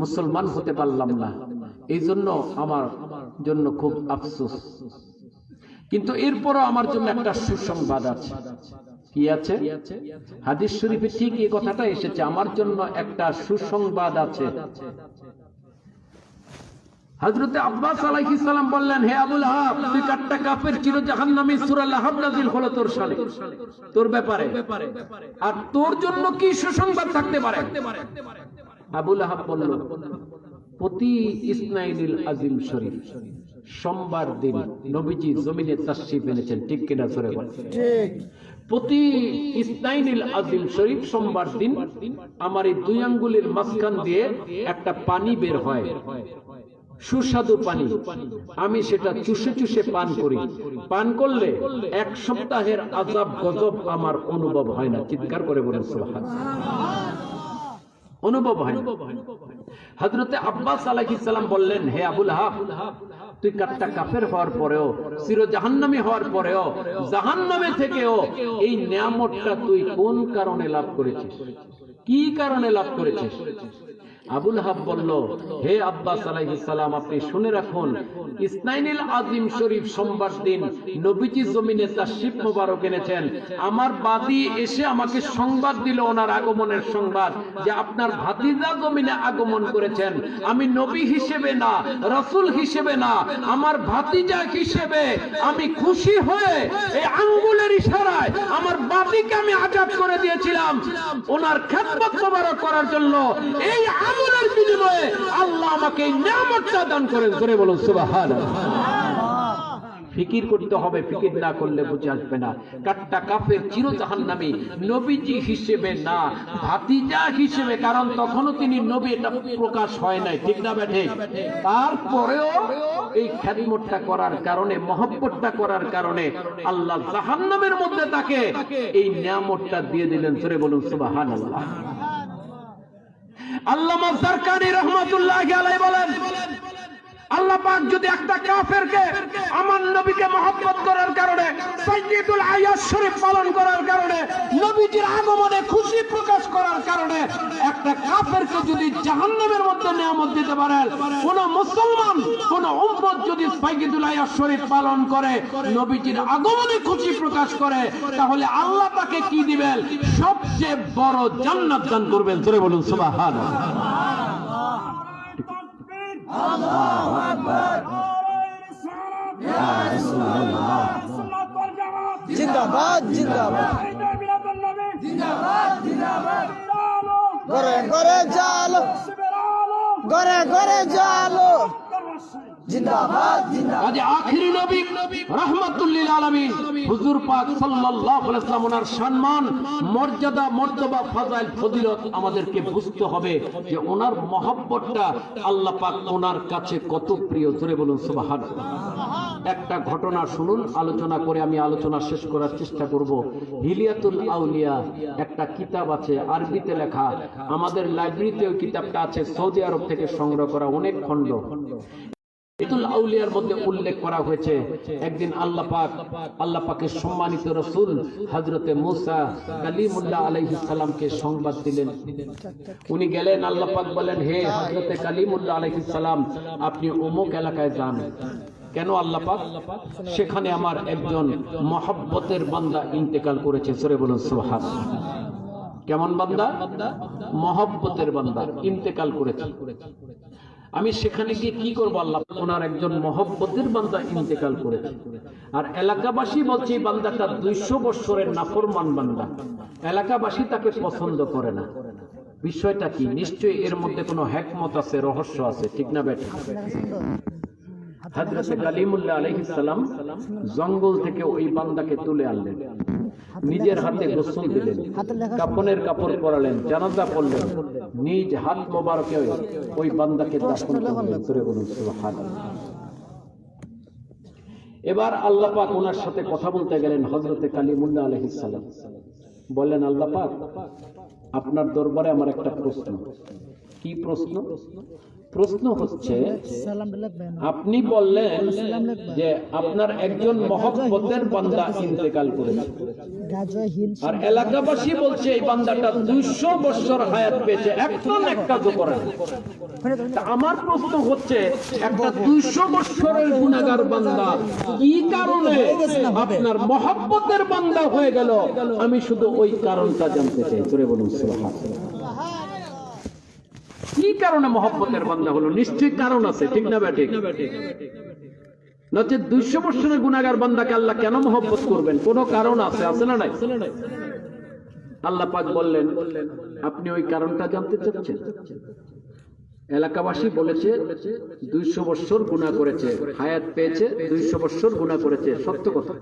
মুসলমান হতে পারলাম না, এই জন্য আমার জন্য খুব আফসোস। কিন্তু এরপরও আমার জন্য একটা সুসংবাদ আছে। কি আছে? হাদিস শরীফে ঠিক এই কথাটা এসেছে, আমার জন্য একটা সুসংবাদ আছে। হযরত আব্বাস আলাইহিস সালাম বললেন, হে আবু লাহাব, তুই কাট্টা কাফের, চির জাহান্নামী, সূরা লাহাব নাযিল হলো তোর শানে, তোর ব্যাপারে, আর তোর জন্য কি সুসংবাদ থাকতে পারে? আবু লাহাব বলল, প্রতি ইসনাইনুল আজিম শরীফ সোমবার দিন নবীজি জমিনে তাশরীফ এনেছেন, ঠিক কিনা জোরে বলেন? ঠিক। প্রতি ইসনাইনুল আজিম শরীফ সোমবার দিন আমার এই 2 আঙ্গুলের মাঝখান দিয়ে একটা পানি বের হয়, সুস্বাদু পানি। আমি সেটা চুষে চুষে পান করি। পান করলে 1 সপ্তাহের আযাব গজব আমার অনুভব হয় না। চিৎকার করে বলেন সুবহানাল্লাহ। অনুভব হয়। হযরত আব্বাস আলাইহিস সালাম বললেন, হে আবু লাহাব, তুই কাট্টা কাফের হওয়ার পরেও, চির জাহান্নামী হওয়ার পরেও, জাহান্নামে থেকেও এই নিয়ামতটা তুই কোন কারণে লাভ করেছিস? কি কারণে লাভ করেছিস? আবু লাহাব বলল, হে আব্বাস আলাইহিস সালাম, আপনি শুনে রাখুন, ইসনাইনুল আজিম শরীফ সোমবার দিন নবীজি জমিনে তাশরীফ মোবারক এনেছেন। আমার বাদী এসে আমাকে সংবাদ দিল, ওনার আগমনের সংবাদ, যে আপনার ভাতিজা জমিনে আগমন করেছেন। আমি নবী হিসেবে না, রাসূল হিসেবে না, আমার ভাতিজা হিসেবে আমি খুশি হয়ে এই আঙ্গুলের ইশারায় আমার বাদীকে আমি আজাদ করে দিয়েছিলাম ওনার খেদমত মোবারক করার জন্য। এই আমলের বিনিময়ে আল্লাহ আমাকে এই নিয়ামতটা দান করেন। জোরে বলুন সুবহানাল্লাহ। ফিকির করতে হবে, ফিকির না করলে বুঝে আসবে না। কাট্টা কাফের, চির জাহান্নামী, নবীজি হিসেবে না, ভাতিজা হিসেবে, কারণ তখনও তিনি নবী, এটা প্রকাশ হয় নাই, ঠিক না বেঠে? তারপরেও এই খেদমতটা করার কারণে, মহব্বতটা করার কারণে আল্লাহ জাহান্নামের মধ্যে তাকে এই নিয়ামতটা দিয়ে দিলেন। জোরে বলুন সুবহানাল্লাহ। আল্লামা জারকানি রাহমাতুল্লাহি আলাইহি বলেন, আল্লাহ পাক যদি একটা কাফেরকে আমার নবীকে মহব্বত করার কারণে, সাইয়্যিদুল আয়াত শরীফ পালন করার কারণে, নবীজির আগমনে খুশি প্রকাশ করার কারণে একটা কাফেরকে যদি জাহান্নামের মধ্যে নিয়ামত দিতে পারেন, কোন মুসলমান, কোন উম্মত যদি সাইয়্যিদুল আয়াত শরীফ পালন করে, নবীজির আগমনে খুশি প্রকাশ করে, তাহলে আল্লাহ তাকে কি দিবেন? সবচেয়ে বড় জান্নাত দান করবেন। জোরে বলুন সুবহানাল্লাহ। আল্লাহু আকবার। ইয়া রাসূলুল্লাহ। জিন্দাবাদ জিন্দাবাদ জিন্দাবাদ জিন্দাবাদ। ঘরে ঘরে জালো, ঘরে ঘরে জালো, জিন্দাবাদ জিন্দাবাদ। আজ আখিরি নবী রাহমাতুল লিল আলামিন হুজুর পাক সাল্লাল্লাহু আলাইহি ওয়াসাল্লাম ওনার সম্মান, মর্যাদা, মর্তবা, ফাজাইল, ফজিলত আমাদেরকে বুঝতে হবে যে ওনার মহব্বতটা আল্লাহ পাক ওনার কাছে কত প্রিয়। জোরে বলুন সুবহানাল্লাহ। একটা ঘটনা শুনুন, আলোচনা করে আমি আলোচনা শেষ করার চেষ্টা করব। হিলিয়াতুল আউলিয়া একটা কিতাব আছে, আরবিতে লেখা। আমাদের লাইব্রেরিতে ওই কিতাবটা আছে, সৌদি আরব থেকে সংগ্রহ করা, অনেক খণ্ড। হিলিয়াতুল আউলিয়ার মধ্যে উল্লেখ করা হয়েছে একদিন আল্লাহ পাকের সম্মানিত রাসূল হযরতে মূসা কালিমুল্লাহ আলাইহিস সালামকে সংবাদ দিলেন। উনি গেলেন, আল্লাহ পাক বলেন, হে হযরতে কালিমুল্লাহ আলাইহিস সালাম, আপনি অমুক এলাকায় যান। কেন আল্লাহ পাক? সেখানে আমার একজন মহব্বতের বান্দা ইন্তেকাল করেছে। জোরে বলুন সুবহানাল্লাহ। কেমন বান্দা? মহব্বতের বান্দা ইন্তেকাল করেছে। আমি সেখানে গিয়ে কি করবো? আল্লাহ ওনার একজন মহব্বতের বান্দা ইন্তেকাল করেছে। আর এলাকাবাসী বলছে এই বান্দাটা 200 বছরের নাফরমান বান্দা, এলাকাবাসী তাকে পছন্দ করে না। বিষয়টা কি? নিশ্চয়ই এর মধ্যে কোনো হিকমত আছে, রহস্য আছে, ঠিক না বেটা? হযরত কালিমুল্লাহ আলাইহিস সালাম জঙ্গল থেকে ওই বান্দাকে তুলে আনলেন, নিজের হাতে গোসল দিলেন, কাফনের কাপড় পরালেন, জানাজা পড়লেন, নিজ হাত মোবারকে ওই বান্দাকে দাফন করলেন। জোরে বলুন সুবহানাল্লাহ। এবার আল্লাহ পাক ওনার সাথে কথা বলতে গেলেন। হযরতে কালিমুল্লাহ আলাইহিস সালাম বললেন, আল্লাহ পাক, আপনার দরবারে আমার একটা প্রশ্ন। কি প্রশ্ন? প্রশ্ন হচ্ছে, আপনি বললেন যে আপনার একজন মহব্বতের বান্দা ইন্তেকাল করেছে, আর এলাকাবাসী বলছে এই বান্দাটা 200 বছর হায়াত পেয়েছে, একটা নেক কাজও করে না। আমার প্রশ্ন হচ্ছে, একটা 200 বছরের গুনাহগার বান্দা কি কারণে আপনার মহব্বতের বান্দা হয়ে গেল? আমি শুধু ওই কারণটা জানতে চাই। জোরে বলুন সুবহানাল্লাহ। কি কারণে মহব্বতের বান্দা হলো? নিশ্চয়ই কারণ আছে, ঠিক না বেটা? নচেত 200 বছরের গুনাহগার বান্দাকে আল্লাহ কেন মহব্বত করবেন? কোনো কারণ আছে, আছে না নাই? আল্লাহ পাক বললেন, আপনি ওই কারণটা জানতে চাচ্ছেন? এলাকাবাসী বলেছে 200 বছর গুনাহ করেছে, হায়াত পেয়েছে, 200 বছর গুনাহ করেছে, সত্য কথা।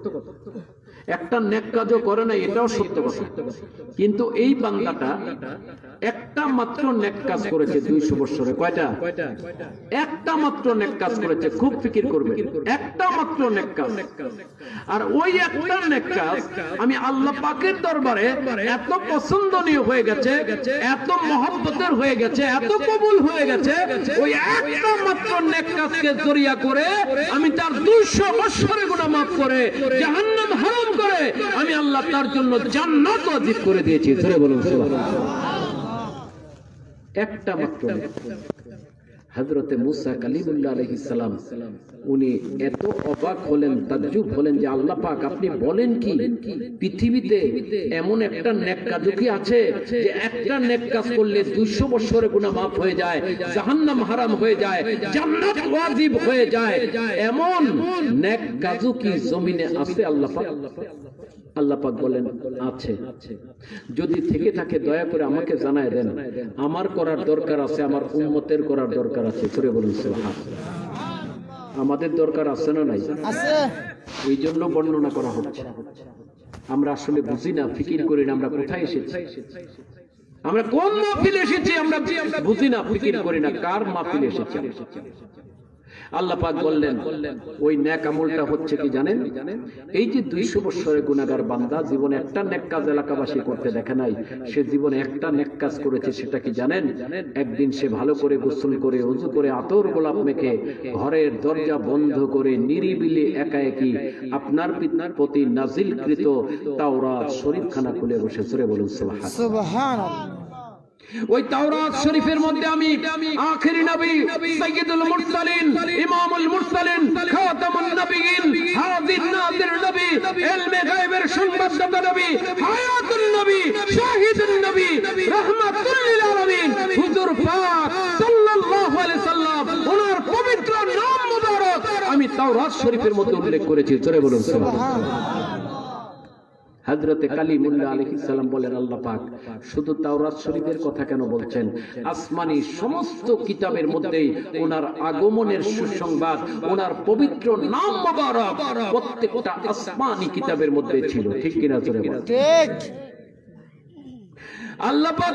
একটা নেক কাজও করে না, এটাও সত্য কথা। কিন্তু এই বান্দাটা একটা মাত্র নেক কাজ করেছে 200 বছরে। কয়টা? একটা মাত্র নেক কাজ করেছে। খুব ফিকির করবে, একটা মাত্র নেক কাজ। আর ওই একটা নেক কাজ আমি আল্লাহ পাকের দরবারে এত পছন্দনীয় হয়ে গেছে, এত মহব্বতের হয়ে গেছে, এত কবুল হয়ে গেছে, ওই একটা মাত্র নেক কাজকে জরিয়া করে আমি তার 200 বছরের গুনাহ মাফ করে জাহান্নাম হারাম করে আমি আল্লাহ তার জন্য জান্নাত ওয়াজিব করে দিয়েছি। জোরে বলুন সুবহানাল্লাহ। একটা মাত্র। হযরতে মূসা কালিমুল্লাহ আলাইহিস সালাম উনি এত অবাক হলেন, তাজ্জুব হলেন যে আল্লাহ পাক, আপনি বলেন কি? পৃথিবীতে এমন একটা নেক কাজ কি আছে যে একটা নেক কাজ করলে 200 বছরের গুনাহ মাফ হয়ে যায়, জাহান্নাম হারাম হয়ে যায়, জান্নাত ওয়াজিব হয়ে যায়? এমন নেক কাজ কি জমিনে আছে? আল্লাহ পাক আল্লাহ পাক বলেন, আছে। যদি থেকে থাকে দয়া করে আমাকে জানায় দেন। আমার করার দরকার আছে, আমার উম্মতের করার দরকার আছে। করে বলুন সুবহানাল্লাহ। আমাদের দরকার আছে না নাই? আছে। এই জন্য বর্ণনা করা হচ্ছে। আমরা আসলে বুঝি না, ফিকির করি না আমরা কোথায় এসেছি, আমরা কোন মাহফিলে এসেছি আমরা বুঝি না, ফিকির করি না কার মাহফিলে এসেছি। আল্লাহ পাক বললেন, ওই নেক আমলটা হচ্ছে কি জানেন? এই যে 200 বছরের গুনাহগার বান্দা জীবনে একটা নেক কাজ এলাকাবাসী করতে দেখে নাই, সে জীবনে একটা নেক কাজ করেছে। সেটা কি জানেন? একদিন সে ভালো করে গোসল করে, ওযু করে, আতর গোলাপ মেখে, ঘরের দরজা বন্ধ করে নিরিবিলি একা একই আপনার প্রতি নাজিলকৃত তাওরাত শরীফখানা খুলে বসে। জোরে বলুন সুবহানাল্লাহ। ওই তাওরাত শরীফের মধ্যে আমি আখেরি নবী, সাইয়্যিদুল মুরসালিন, ইমামুল মুরসালিন, খাতামুন নবিয়্যিন, হাযির নাযির নবী, ইলমে গায়বের সংবাদদাতা নবী, হায়াতুন নবী, শাহিদুন নবী, রাহমাতুল লিল আলামিন হুজুর পাক সাল্লাল্লাহু আলাইহি সাল্লাম ওনার পবিত্র নাম মুবারক আমি তাওরাত শরীফের মধ্যে উল্লেখ করেছি। জোরে বলুন সুবহানাল্লাহ। হযরতে কালিমুল্লাহ আলাইহিস সালাম বলেন, আল্লাহ পাক শুধু তাওরাত শরীফের কথা কেন বলছেন? আসমানি সমস্ত কিতাবের মধ্যেই ওনার আগমনের সুসংবাদ, ওনার পবিত্র নাম মোবারক প্রত্যেকটা আসমানি কিতাবের মধ্যে ছিল। ঠিক কিনা জোরে বলেন? ঠিক। আল্লাহ পাক